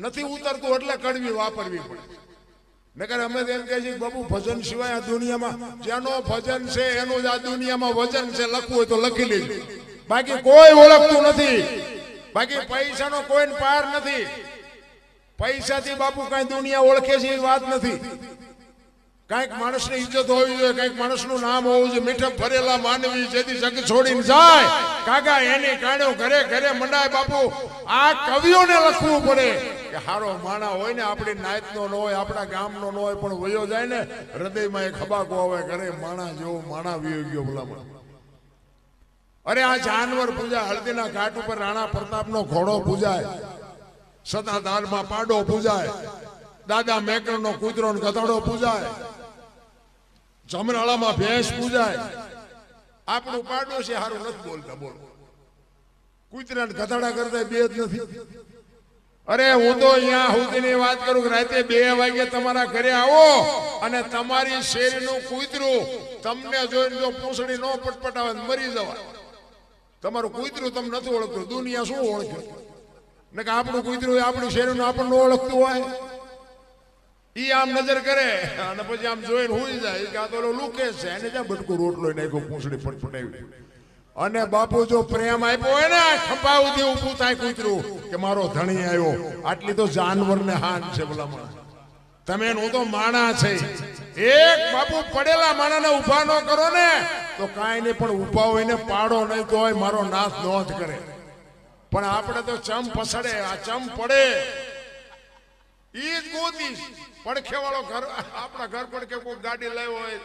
નથી ઉતરતું એટલે કડવી વાપરવી પડે. નકર અમે એમ કહે છે બાબુ ભજન સિવાય આ દુનિયામાં જેનો ભજન છે એનું જ આ દુનિયામાં વજન છે. લખવું હોય તો લખી લેજો, બાકી કોઈ ઓળખતું નથી. બાકી પૈસાનો કોઈ પાર નથી. પૈસાથી બાપુ કઈ દુનિયા ઓળખે છે એ વાત નથી. કઈક માણસની ઇજ્જત હોવી જોઈએ, કઈક માણસનું નામ હોવું જોઈએ. મીઠપ ભરેલા માનવી જેથી જગ છોડીને જાય કાકા એની કાણ્યો ઘરે ઘરે મંડાય. બાપુ આ કવિઓને લખવું પડે કે હારો માણા હોય ને, આપણી નાતનો ન હોય, આપણા ગામનો ન હોય, પણ વયો જાય ને હૃદયમાં એક ખબાકો આવે, ઘરે માણા જેવો માણા વિયો ગયો ભલામણ. અરે આ જાનવર પૂજા, હળદીના ઘાટ ઉપર રાણા પ્રતાપનો ઘોડો પૂજાય, સતાધારમાં પાડો પૂજાય, દાદા મેકરનો કૂતરો ને ગધાડો પૂજાય, જમરાળામાં ભેંસ પૂજાય. આપણું પાડો છે હારું નથી બોલતા. બોલો, કૂતરા ગધાડા કરતા બે જ નથી. અરે હું તો અહીંયા સુધીની વાત કરું કે રાતે 2 વાગે તમારા ઘરે આવો અને તમારી શેરીનું કૂતરું તમને જોઈને જો પૂંછડી નો પટપટાવે મરી જવાય. તમારું કૂતરું તમને નથી ઓળખતું, દુનિયા શું ઓળખે? ને કે આપણું કૂતરું આપણી શેરીનું આપણને ઓળખતું હોય. ઈ આમ નજર કરે અને પછી આમ જોઈને હુઈ જાય કે આ તો લુકે છે, એને જ્યાં બટકું રોટલો નાખ્યો પૂંછડી પટપટાવી. અને બાપુ જો પ્રેમ આપ્યો હોય ને, ખંભા સુધી ઊભું થાય કૂતરું કે મારો ધણી આવ્યો. આટલી તો જાનવરને હાન છે ભલામણ. તમે હું તો માણા છે. એક બાપુ પડેલા માણાને ઊભા ન કરો ને તો કાંઈ નહીં, પણ ઊભા હોય ને પાડો નહીં તો હોય મારો નાશ ન જ કરે. પણ આપણે તો ચમ પસડે, આ ચમ પડે ઈ જ ગોતી. પડખે વાળો ઘર, આપણા ઘર પડખે કોઈ ગાડી લાવ્યો હોય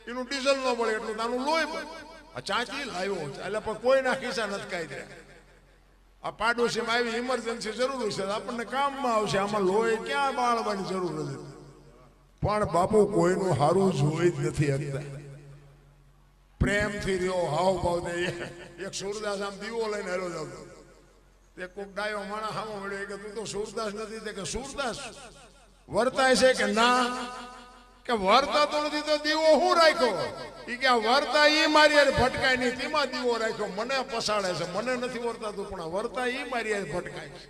એનું ડીઝલ ન મળે એટલું નાનું લોહી પડે. ચાંચી લાવ્યો એટલે પણ કોઈના ખિસ્સા નથી કાઢી રહ્યા. આ પાડોશીમાં આવી ઇમરજન્સી જરૂર છે આપણને કામમાં આવશે, આમાં લોહી ક્યાં બાળવાની જરૂર નથી. પણ બાપુ કોઈનું હારું જોઈ જ નથી શકતા. પ્રેમથી રહ્યો, હાવ ભાવ દે. એક સુરદાસ આમ દીવો લઈને હેરો જાવ, તે કોક ડાયો માણસ સામો મળ્યો કે તું તો સુરદાસ નથી. તે કે સુરદાસ વર્તાય છે કે ના? કે વર્તાતો નથી તો દીવો હું રાખ્યો? ઈ કે વર્તા ઈ મારી યાર ભટકાય નહીં, તેમાં દીવો રાખ્યો. મને પસાડે છે, મને નથી વર્તાતું, પણ વર્તા ઈ મારી યાર ભટકાય છે.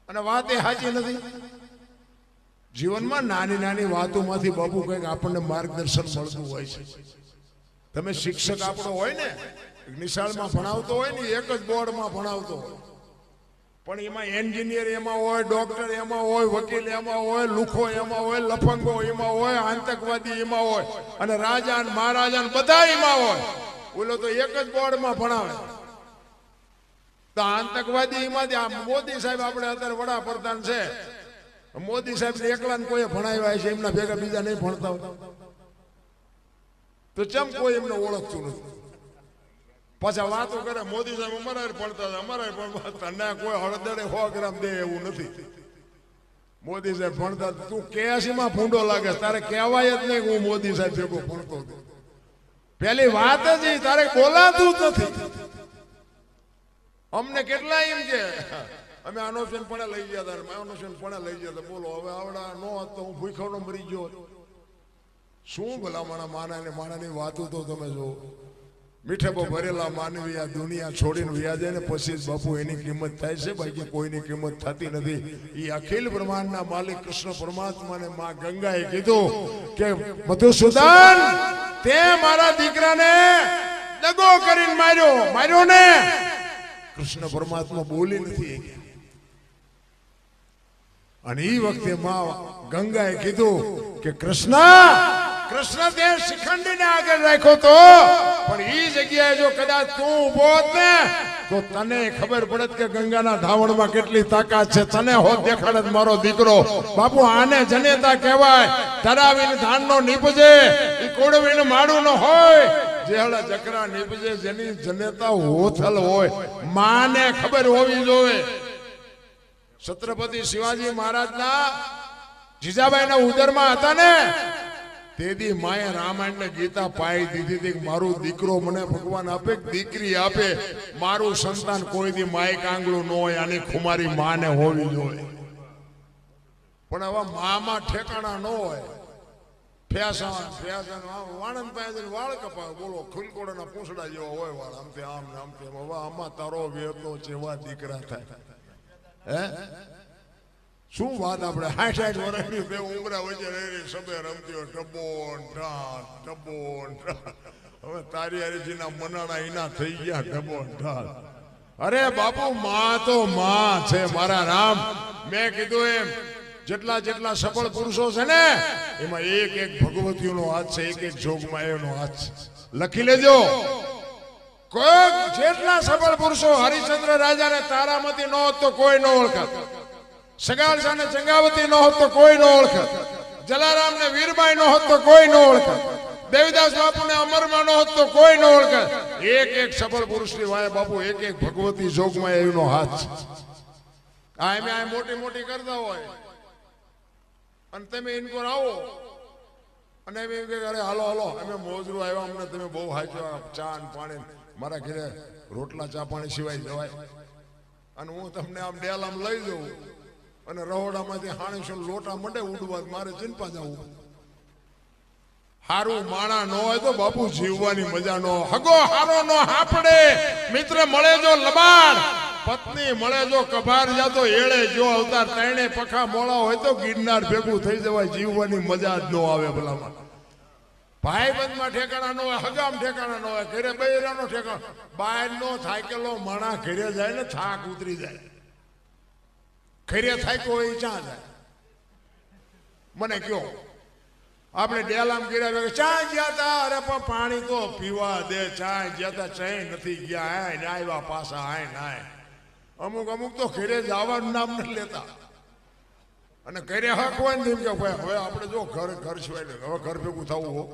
અને વાત એ સાચી નથી. જીવનમાં નાની નાની વાતોમાંથી બાપુ કંઈક આપણને માર્ગદર્શન મળતું હોય છે. તમે શિક્ષક આપણો હોય ને, નિશાળમાં ભણાવતો હોય ને, એક જ બોર્ડમાં ભણાવતો હોય, પણ એમાં એન્જિનિયર એમાં હોય, ડોક્ટર એમાં હોય, વકીલ એમાં હોય, લુખો એમાં હોય, લફંગો એમાં હોય, આતંકવાદી એમાં હોય, અને રાજા ને મહારાજા બધા એમાં હોય. બોલો તો એક જ બોર્ડમાં ભણાવે. તો આતંકવાદી એમાંથી આ મોદી સાહેબ આપણે અત્યારે વડાપ્રધાન છે, મોદી સાહેબ એકલાને કોઈ ભણાવ્યા છે, એમના ભેગા બીજા નહીં ભણતા હોય તો ચમ કોઈ એમને ઓળખતું નથી. પાછા વાતો કરે મોદી સાહેબ અમારા ભણતા હતા, અમારા ભણતા. તને કોઈ હળદડે 100 ગ્રામ દે એવું નથી. મોદી સાહેબ ભણતા, તું 81 માં ભૂંડો લાગે, તારે કહેવાય જ નહીં હું મોદી સાહેબ ભેગો ભણતો હતો. પેલી વાત જ તારે બોલાતું જ નથી. અમને કેટલા એમ કે અમે આનોશન પણ લઈ ગયા હતા, આનોશન પણ લઈ ગયા હતા. બોલો હવે આવડા નો હતો હું ભૂખ્યો મરી ગયો. શું ભલામણા માણાની વાતો તો તમે જો. મીઠેબો ભરેલા માનવી આ દુનિયા છોડીને વ્યા જાય ને પછી જ બાપુ એની કિંમત થાય છે, બાકી કોઈની કિંમત થતી નથી. એ અખિલ બ્રહ્માંડના માલિક કૃષ્ણ પરમાત્માને માં ગંગાએ કીધું કે મધુસૂદન તે મારા દીકરાને દગો કરીને માર્યો ને. કૃષ્ણ પરમાત્મા બોલી નથી. અને એ વખતે માં ગંગાએ કીધું કે કૃષ્ણ તે શિખંડીને આગળ રાખ્યો તો, પણ એ જગ્યાએ જો કદાચ તું ઉભો હોત ને તો તને ખબર પડત કે ગંગાના ધાવણમાં કેટલી તાકાત છે. તને હોત દેખાડત મારો દીકરો. બાપુ આને જનેતા કહેવાય. તરાવીને ધાનનો નીપજે એ કોડવીને માડું ન હોય, જેહળા જકરા નીપજે જેની જનેતા હોથલ હોય. માને ખબર હોવી જોઈએ. છત્રપતિ શિવાજી મહારાજના જીજાબાઈના ઉદરમાં હતા ને, તેથી માએ રામાયણ ને ગીતા પાઈ દીધી હતી કે મારું દીકરો મને ભગવાન આપે, દીકરી આપે. મારું સંતાન કોઈ દી માય કાંગળું ન હોય, આની ખુમારી માને હોવી જોઈએ. પણ હવે મામાં ઠેકાણા ન હોય. વાણંદ પાસે વાળ કપાવે. બોલો ખુલકોડાના પૂંછડા જેવા હોય વાળ, આમથી આમ ને આમથી આમ. હવે આમાં તારો વેતો જેવા દીકરા થાય. હે શું વાત. આપણે 60 વર્ષની બે ઉમરા વચ્ચે રહી સબે રમતી હોય ટબો ટબો. હવે તારી હરીજીના મનાણા એના થઈ ગયા ટબો ઢાલ. અરે બાપુ માં તો માં છે મારા રામ. મેં કીધું એમ જેટલા સફળ પુરુષો છે ને એમાં એક ભગવતીઓનો હાથ છે, એક જોગમાયાનો હાથ છે. લખી લેજો. કોઈ જેટલા સફળ પુરુષો, હરિશ્ચંદ્ર રાજાને તારામતી ન હોત તો કોઈ ન ઓળખત. સગાળસા ને ચંગાવતી ન હોત તો કોઈ ન ઓળખત. જલારામ ને વીરબાઈ ન હોત તો કોઈ ન ઓળખત. દેવીદાસ બાપુ ને અમરમાં ન હોત તો કોઈ ન ઓળખત. એક સફળ પુરુષની વાય બાપુ એક ભગવતી જોગમાં એનો હાથ છે. આ મોટી મોટી કરતા હોય અને તમે ઇનકોર આવો અને એમ કે અરે હાલો અમે મોજરું આવ્યા, અમને તમે બહુ હાચ્યા, ચા ને પાણી. મારા ઘરે રોટલા ચા પાણી સિવાય જવાય. અને હું તમને આમ ડેલ આમ લઈ જઉં અને રહોડામાંથી હાણીસો લોટા મંડે ઉડવા, મારે ચિંપા જવું. હારું માણા ન હોય તો બાપુ જીવવાની મજા ન. હગો હારો નો હાપડે, મિત્ર મળે જો લબાડ, પત્ની મળે જો કભાર, જાતો એળે જો અવતાર. ત્રણે પખા મોળા હોય તો ગિરનાર ભેગું થઈ જવાય. જીવવાની મજા જ ન આવે. ભલામાં ભાઈબંધમાં ઠેકાણા ન હોય, હગામ ઠેકાણા ન હોય, ઘરે બૈરાનો ઠેકાણો. બહાર નો થાકેલો માણા ઘરે જાય ને થાક ઉતરી જાય. ઘરે થાક્યો હોય ચા જાય. મને કયો આપણે ડેલામ ગીરા ચા ગયા તા, અરે પણ પાણી તો પીવા દે. ચા ગયા તા ચા નથી ગયા. હાય ને આવ્યા પાછા હાય નાય. અમુક તો ઘરે જવાનું નામ નથી લેતા. અને ઘરે હક હોય ને કે ભાઈ હવે આપણે જો ઘર સિવાય હવે ઘર ભેગું થવું હો.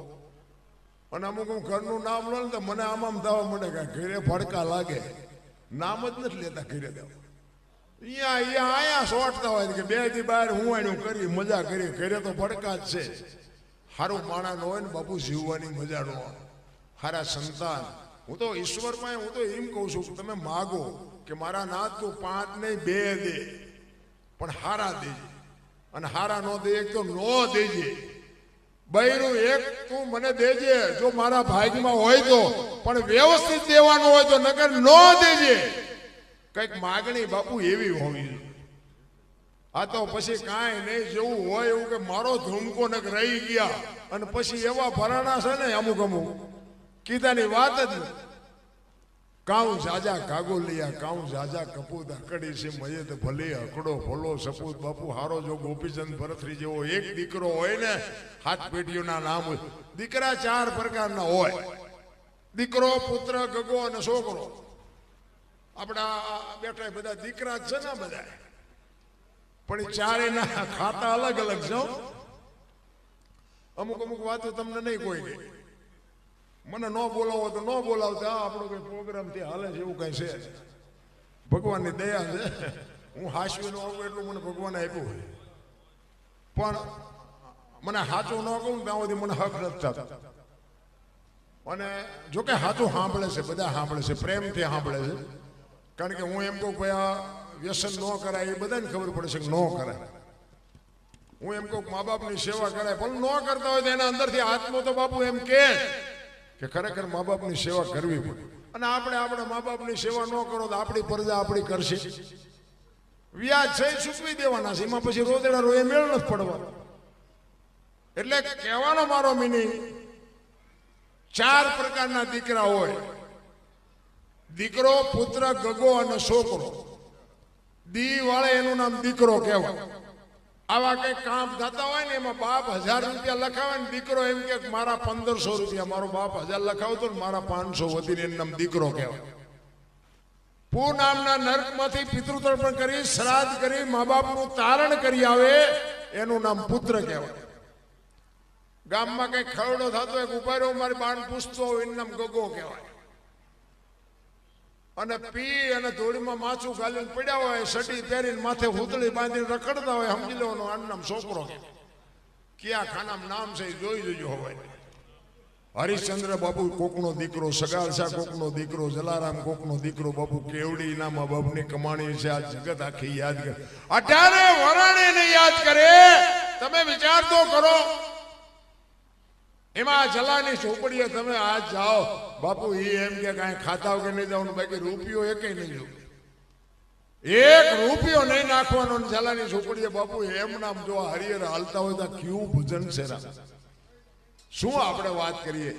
અને અમુક ઘરનું નામ લો ને તો મને આમ થવા મને કે ઘરે ભડકા લાગે. નામ જ નથી લેતા ઘરે દેવા. અહીંયા સોટતા હોય કે 2 દી બહાર હું આનું કરી મજા કરી, ઘરે તો પડકા જ છે. સારું માણસ હોય ને બાપુ જીવવાની મજા નો આવે. સારા સંતાન, હું તો ઈશ્વરમાં હું તો એમ કહું છું કે તમે માગો કે મારા નાથ તું 5 નહીં 2 દે, પણ હારા દેજે. અને હારા નો દે એક તો નો દેજે, બૈરું એક તું મને દેજે જો મારા ભાગ્યમાં હોય તો, પણ વ્યવસ્થિત દેવાનું હોય તો, નકર નો દેજે. કઈક માગણી બાપુ એવી હોવી જોઈએ. આ તો પછી કાંઈ નહીં, જેવું હોય એવું કે મારો ધૂમકો નક રહી ગયા અને પછી એવા ભરાણા છે ને અમુક કીધાની વાત જ નથી. કાઉ જાજા કાગોલિયા કાઉ જાજા કપૂત અકડી છે મયે ભલે અકડો ભલો સપૂત. બાપુ હારો જો ગોપીચંદ ભરતરી જેવો એક દીકરો હોય ને, 7 પેઢીઓના નામ હોય. દીકરા 4 પ્રકારના હોય, દીકરો, પુત્ર, ગગો અને છોકરો. આપણા બેઠા બધા દીકરા જ છે ને બધા, પણ 4 ખાતા અલગ અલગ છે. અમુક વાતો તમને નહીં કોઈ ગઈ, મને ન બોલાવો તો ન બોલાવતા, આપણો કઈ પ્રોગ્રામ થી હાલે છે એવું કઈ છે. ભગવાનની દયા છે, હું હાસ્યું ન આવું એટલું મને ભગવાને આપ્યું હોય, પણ મને સાચું ન કહું ત્યાં સુધી મને હક નથી થતા. અને જોકે સાચું સાંભળે છે, બધા સાંભળે છે, પ્રેમથી સાંભળે છે. કારણ કે હું એમ કહું ભાઈ આ વ્યસન ન કરાય, એ બધાને ખબર પડે છે કે ન કરાય. હું એમ કહું મા બાપની સેવા કરાય, પણ ન કરતા હોય તો એના અંદરથી આત્મો તો બાપુ એમ કે ખરેખર મા બાપની સેવા કરવી પડે. અને આપણે આપણા મા બાપની સેવા ન કરો તો આપણી પ્રજા આપણી કરશે. વ્યાજ છે ચૂકવી દેવાના છે, એમાં પછી રોદેડા રોએ મેળ નથી પડવાનો. એટલે કહેવાનો મારો મિનિંગ, 4 પ્રકારના દીકરા હોય, દીકરો, પુત્ર, ગગો અને છોકરો. દી વાળે એનું નામ દીકરો કહેવાય. આવા કઈ કામ થતા હોય ને એમાં બાપ 1000 રૂપિયા લખાવે ને દીકરો એમ કે મારા 1500 રૂપિયા, મારો બાપ 1000 લખાવતો ને મારા 500 વધીને એનું નામ દીકરો કહેવાય. પૂ નામના નર્કમાંથી પિતૃતર્પણ કરી, શ્રાદ્ધ કરી, મા બાપનું તારણ કરી આવે, એનું નામ પુત્ર કહેવાય. ગામમાં કઈ ખરડો થતો એક ઉભા રહ્યો મારી બાણ પૂછતો હોય, એનું નામ ગગો કહેવાય. અને પી અને ધૂળીમાં માછું ગાલીને પડ્યા હોય, સટી પહેરીને માથે હુતળી બાંધીને રખડતા હોય, સમજી લેવાનું આનું નામ છોકરો. ક્યાં ખાનામાં નામ છે જોઈ જોજો હોય. હરિશ્ચંદ્ર બાપુ કોકનો દીકરો, સગાર શાહ કોકનો દીકરો, જલારામ કોકનો દીકરો. બાપુ કેવડી ના મા બાપની કમાણી છે, આ જગત આખી યાદ કરે. 18 વરાણે યાદ કરે. તમે વિચાર તો કરો, એમાં જલાની ઝોપડીએ તમે આજ જાઓ બાપુ, એ એમ કે કાંઈ ખાતા વગર નહીં જવાનું, બાકી રૂપિયો એકેય નહીં જવું, 1 રૂપિયો નહીં નાખવાનો. જલાની ઝોપડીએ બાપુ એમ નામ જો હરિયર હાલતા હોય તો કેવું ભજન છે. શું આપણે વાત કરીએ.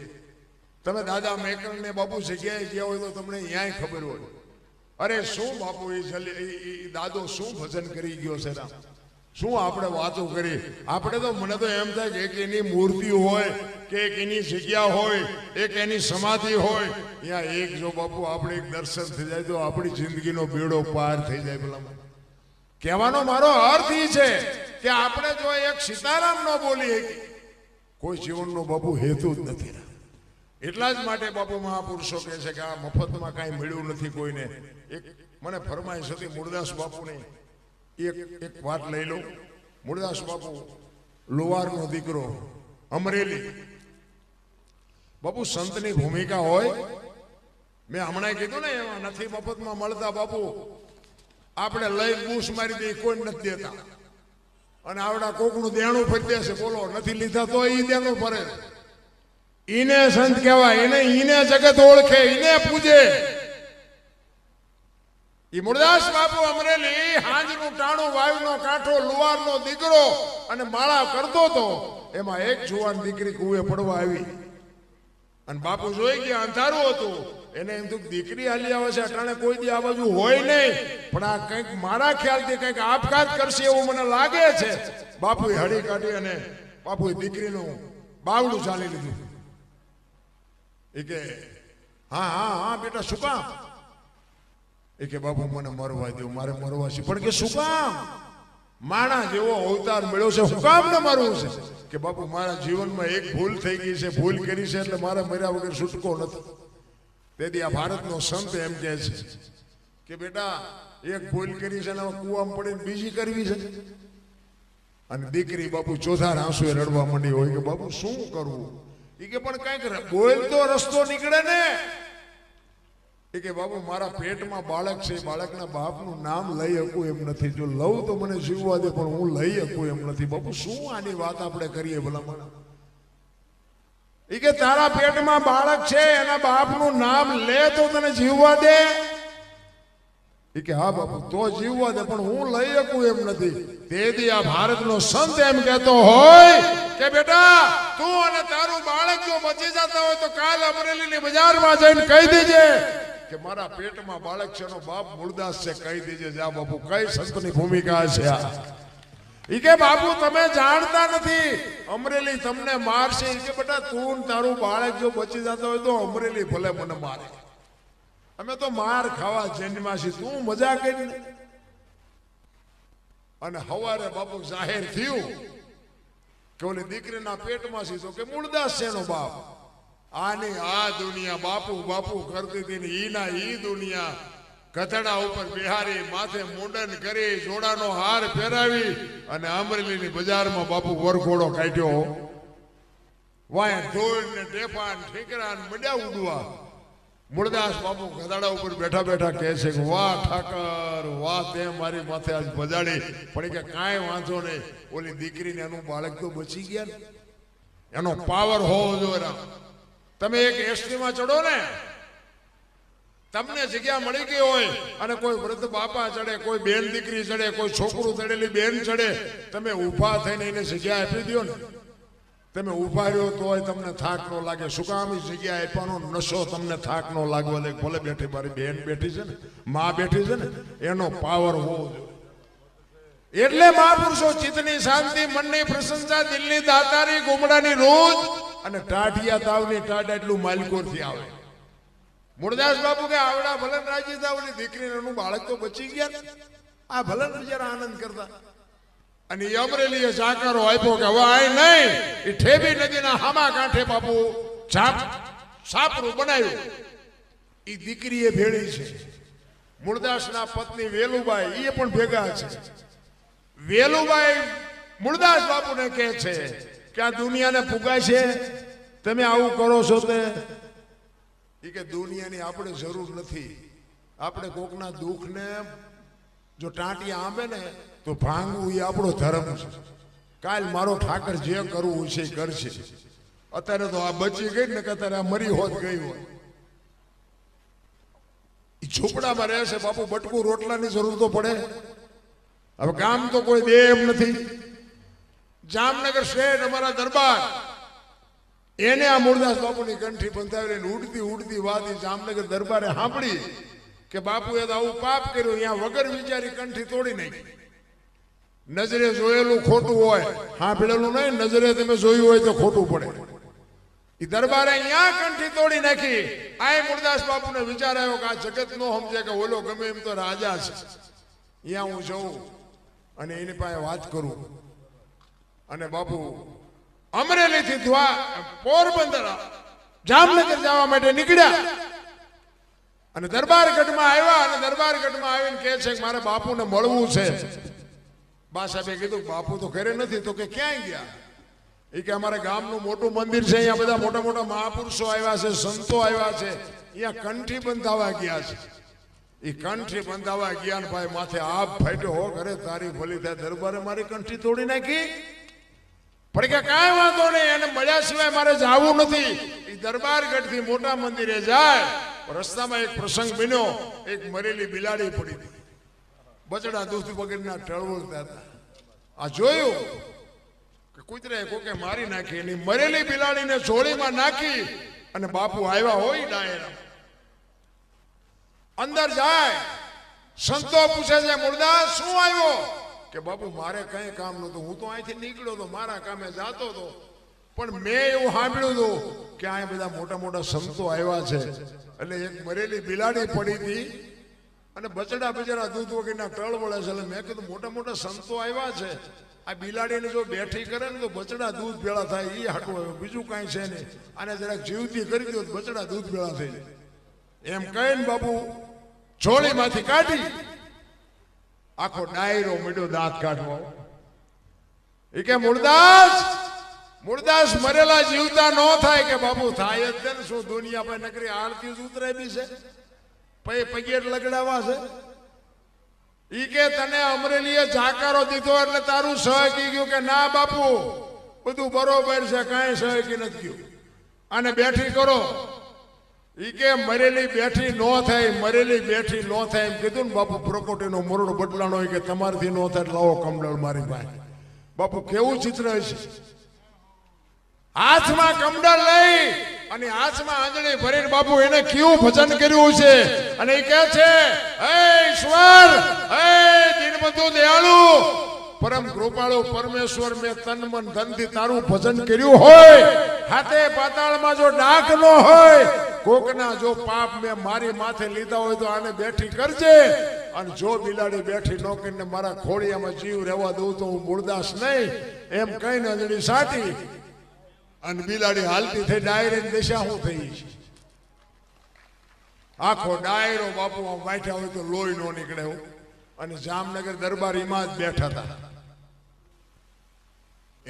તમે દાદા મેકર ને બાપુ જગ્યાએ ગયા હોય તો તમને અહીંયા ખબર હોય, અરે શું બાપુ એ દાદો શું ભજન કરી ગયો છે. શું આપણે વાતો કરી. આપણે તો મને તો એમ થાય કે એક એની મૂર્તિ હોય કે એક એની જગ્યા હોય, એક એની સમાધિ હોય, ત્યાં એક જો બાપુ આપણે એક દર્શન થઈ જાય તો આપણી જિંદગીનો બેડો પાર થઈ જાય. પેલા કહેવાનો મારો અર્થ એ છે કે આપણે જો એક સીતારામ ન બોલીએ, કોઈ જીવનનો બાપુ હેતુ જ નથી. એટલા જ માટે બાપુ મહાપુરુષો કહે છે કે આ મફતમાં કાંઈ મળ્યું નથી કોઈને. એક મને ફરમાઈશ હતી મુરદાસ બાપુની, એક વાત લઈ લો. મુરદાસ બાપુ લુવારનો દીકરો, અમરેલી. બાપુ સંતની ભૂમિકા હોય, મેં હમણાં કીધું ને એમાં નથી મફતમાં મળતા બાપુ, આપણે લઈ બૂસ મારી દઈએ, કોઈ નથી દેતા. અને આવડા કોકનું દેણું ફરી દેશે, બોલો નથી લીધા તો ઈ દેણું ફરે. ઈને સંત કહેવાય, ઈને જગત ઓળખે, ઈને પૂજે. ઈ મુરદાસ બાપુ અમરેલી હાંજનું ટાણું, વાયુનો કાંઠો, લુવારનો દીકરો અને માળા કરતો તો. એમાં એક જુવાન દીકરી કુએ પડવા આવી અને બાપુ જોઈ ગયા, અંધારું હતું. એને એમ થયું દીકરી હાલી આવે છે, અટાણે કોઈ દી આ બાજુ હોય નહીં, પણ આ કંઈક મારા ખ્યાલથી કંઈક આપઘાત કરશે એવું મને લાગે છે. બાપુએ હળી કાઢી અને બાપુએ દીકરીનું બાવડું ચાલી લીધું. એ કે હા હા હા બેટા શું કામ? એ કે બાપુ મને મરવા દો, મારે મરવા છે. પણ કે શું કામ? માણા જેવો અવતાર મળ્યો છે, શું કામ ને મરવું છે? કે બાપુ મારા જીવનમાં એક ભૂલ થઈ ગઈ છે, ભૂલ કરી છે, એટલે મારા મર્યા વગર છૂટકો નથી. તેથી આ ભારતનો સંત એમ કહે છે કે બેટા એક ભૂલ કરી છે ને કૂવામાં પડીને બીજી કરવી છે. અને દીકરી બાપુ ચોથા આંસુએ રડવા માંડી હોય કે બાપુ શું કરવું. એ કે પણ કઈક બોલ તો રસ્તો નીકળે ને. એ કે બાપુ મારા પેટમાં બાળક છે, બાળકના બાપનું નામ લઈ શકું એમ નથી. જો લઉં તો મને જીવવા દે, પણ હું લઈ શકું એમ નથી. બાપુ શું આની વાત આપણે કરીએ ભલામણ. એ કે તારા પેટમાં બાળક છે, એના બાપનું નામ લે તો તને જીવવા દે. એ કે હા બાપુ તો જીવવા દે, પણ હું લઈ શકું એમ નથી. તેથી આ ભારતનો સંત એમ કહેતો હોય કે બેટા તું અને તારું બાળક જો બચી જતા હોય તો કાલ અમરેલીની બજારમાં જઈને કહી દેજે કે મારા પેટમાં બાળક છે, એનો બાપ મૂળદાસ છે, કહી દેજે. જા બાપુ કઈ સંતની ભૂમિકા છે આ. ઈ કે બાપુ તમે જાણતા નથી, અમરેલી તમને મારશે. ઈ કે બેટા તું તારું બાળક જો બચી જતા હોય તો અમરેલી ભલે મને મારે, અમે તો માર ખાવા જન્મા છીએ, તું મજા કરી. અને હવારે બાપુ જાહેર થયું કે ઓલી દીકરીના પેટમાં છે તો કે મૂળદાસ છે એનો બાપ. આની આ દુનિયા બાપુ બાપુ કરતી હતી ને ઈના ઈ દુનિયા કથડા ઉપર બિહારી, માથે મુંડન કરી, જોડાનો હાર પહેરાવી અને અમરેલીની બજારમાં બાપુ વરઘોડો કાઢ્યો. વાય ઢોલ ને ટેફા ને ઠીકરા ને મંડ્યા ઉડવા. મૂળદાસ બાપુ ગધાડા ઉપર બેઠા બેઠા કહે છે કે વાહ ઠાકર વાહ, તે મારી માથે આજ બજાડી. પણ કે કાંઈ વાંધો નહીં, ઓલી દીકરીને એનું બાળક તો બચી ગયા ને. એનો પાવર હોવો જોઈએ. તમે એક એસટીમાં ચડો ને, તમને જગ્યા મળી ગઈ હોય અને કોઈ વૃદ્ધ બાપા ચડે, કોઈ બેન દીકરી ચડે, કોઈ છોકરું ચડેલી બેન ચડે, તમે ઊભા થઈને એને જગ્યા આપી દો ને. તમે ઊભા રહ્યો તોય તમને થાક ન લાગે. શું કામ? જગ્યા આપવાનો નશો તમને થાક ન લાગવા દે. ભલે બેઠી મારી બેન બેઠી છે ને, માં બેઠી છે ને, એનો પાવર હોવો જોઈએ. એટલે મહાપુરુષો ચિત્તની શાંતિ, મનની પ્રશંસા, દિલની દાતારી, ગુમડાની રોજ અને ટાઢિયા તાવની ટાઢ એટલું માલકોરથી આવે. મૂળદાસ બાપુ કે આવડા ભલન રાજી હતા, ઓલી દીકરીનું બાળક તો બચી ગયા. આ ભલન બિચારા આનંદ કરતા. અને અમરેલીએ જાકારો આપ્યો કે હવે આય નહીં, એ ઠેબી નદીના હામા કાંઠે બાપુ છાપરું બનાવ્યું. એ દીકરીએ ભેળી છે. મૂળદાસના પત્ની વેલુબાઈ એ પણ ભેગા છે. વેલુબાઈ મૂળદાસ બાપુને કહે છે કે આ દુનિયાને ફુગાય છે, તમે આવું કરો છો તે. એ કે દુનિયાની આપણે જરૂર નથી. આપણે કોકના દુઃખને જો ટાંટિયા આંબે ને તો ભાંગવું એ આપણો ધર્મ છે. કાલ મારો ઠાકર જે કરવું છે એ કરશે. અત્યારે તો આ બચી ગઈ ને કે અત્યારે આ મરી હોત ગઈ હોય. એ ઝૂંપડામાં રહે છે બાપુ, બટકું રોટલાની જરૂર તો પડે. હવે કામ તો કોઈ દે એમ નથી. જામનગર શહેર અમારા દરબાર, એને આ મૂળદાસ બાપુની કંઠી બંધાવીને ઉડતી ઉડતી વાદી જામનગર દરબારે સાંભળી કે બાપુએ તો આવું પાપ કર્યું. અહીંયા વગર વિચારી કંઠી તોડી નાખી. નજરે જોયેલું ખોટું હોય, સાંભળેલું નહીં, નજરે તમે જોયું હોય તો ખોટું પડે. એ દરબારે અહીંયા કંઠી તોડી નાખી. આ મૂળદાસ બાપુને વિચાર આવ્યો કે આ જગત નો સમજે કે ઓલો ગમે એમ તો રાજા છે, અહીંયા હું જઉં અને એની પાસે વાત કરું. અને બાપુ અમરેલીથી પોરબંદર જામનગર જવા માટે નીકળ્યા અને દરબારગઢમાં આવ્યા. અને દરબારગઢમાં આવીને કહે છે કે મારે બાપુને મળવું છે. બા સાહેબે કીધું બાપુ તો ઘરે નથી. તો કે ક્યાંય ગયા? એ કે અમારે ગામનું મોટું મંદિર છે, અહીંયા બધા મોટા મોટા મહાપુરુષો આવ્યા છે, સંતો આવ્યા છે, અહીંયા કંઠી બંધાવા ગયા છે. એ કંઠી બંધાવા ગયા ને ભાઈ માથે આપ ફાટ્યો હો, ઘરે તારી ભલી થાય. દરબારે મારી કંઠી તોડી નાખી. પણ કે કાંઈ વાંધો નહીં, એને મળ્યા સિવાય મારે જવું નથી. એ દરબારગઢથી મોટા મંદિરે જાય. રસ્તામાં એક પ્રસંગ બન્યો. એક મરેલી બિલાડી પડી હતી. બચડા દૂધ વગરના ટળવળતા હતા. આ જોયું કે કૂતરાએ કોકે મારી નાખી. એની મરેલી બિલાડીને જોડીમાં નાખી અને બાપુ આવ્યા હોય ડાયરા. અંદર જાય, સંતો પૂછે છે મૂળદાસ શું આવ્યો? કે બાપુ મારે કઈ કામ નતું, હું તો અહીંથી નીકળ્યો તો, મારા કામે જાતો હતો. પણ મેં એવું સાંભળ્યું હતું કે અહીંયા બધા મોટા મોટા સંતો આવ્યા છે. એટલે એક મરેલી બિલાડી પડી હતી અને બચડા બિચારા દૂધ વગરના ટળ વળે છે. એટલે મેં કીધું મોટા મોટા સંતો આવ્યા છે, આ બિલાડીને જો બેઠી કરે ને તો બચડા દૂધ ભેળા થાય. એ હાટું આવ્યો, બીજું કાંઈ છે નહીં. આને જરાક જીવતી કરી દો બચડા દૂધ ભેળા થઈ જાય. એમ કહીને બાપુ જોડીમાંથી કાઢી આખો ડાયરો મીડો દાંત કાઢવો. એ કે મૂળદાસ મરેલા જીવતા ન થાય કે બાપુ થાય જ છે ને. શું દુનિયા પર નકરી આરતી જ ઉતરાવી છે, પગેટ લગડાવા છે. ઈ કે તને અમરેલીએ જાકારો દીધો એટલે તારું સહકી ગયું કે ના બાપુ બધું બરોબર છે, કાંઈ સહકી નથી ગયું, આને બેઠી કરો. ઈ કે મરેલી બેઠી ન થાય, મરેલી બેઠી ન થાય એમ કીધું ને બાપુ પ્રકોટીનો મોરડો બદલાણો કે તમારથી ન થાય લાવો કમડળ મારી પાસે. બાપુ કેવું ચિત્ર હશે. હાથમાં કમડળ લઈ અને હાથમાં આંજળી ભરીને બાપુ એને કેવું ભજન કર્યું છે. અને એ કહે છે હે ઈશ્વર, હે દીનબંધુ દયાળુ, પરમ કૃપાળુ પરમેશ્વર, મેં તન મન ધનથી તારું ભજન કર્યું હોય, હાથે પાતાળમાં જો ડાક ન હોય, કોકના જો પાપ મેં મારી માથે લીધા હોય તો આને બેઠી કરજે. અને જો બિલાડી બેઠી ન કરીને મારા ખોડિયામાં જીવ રહેવા દઉં તો હું મૂળદાસ નહીં એમ કહીને અંજળી સાટી અને બિલાડી હાલતી થઈ ડાયરેક્ટ દિશા હું થઈ. આખો ડાયરો બાપુ બેઠા હોય તો લોહી નો નીકળે. અને જામનગર દરબારીમાં જ બેઠા હતા.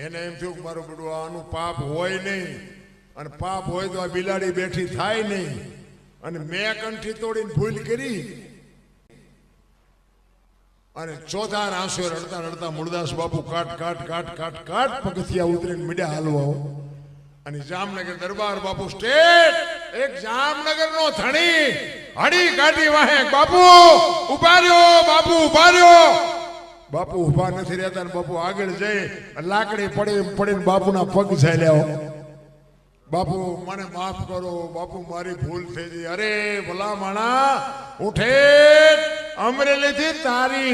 એને એમ થયું કે મારું બધું આનું પાપ હોય નહીં, અને પાપ હોય તો આ બિલાડી બેઠી થાય નહીં. અને મેં કંઠી તોડીને ભૂલ કરી. અને ચોથા આંસુ રડતા રડતા મૂળદાસ બાપુ કાટ કાટ કાટ કાટ કાટ પગથિયા ઉતરીને મીડ્યા હાલવા. અને જામનગર દરબાર બાપુ સ્ટેટ એક જામનગર નો ધણી હડી કાઢી વાહે બાપુ ઉભા રહ્યો, બાપુ ઉભા રહ્યો. બાપુ ઉભા નથી રહેતા ને બાપુ આગળ જઈ લાકડી પડીને બાપુના પગ ઝાલ્યા. બાપુ મને માફ કરો, બાપુ મારી ભૂલ થઈ ગઈ. અરે ભલા માણા ઉઠે અમરેલીથી તારી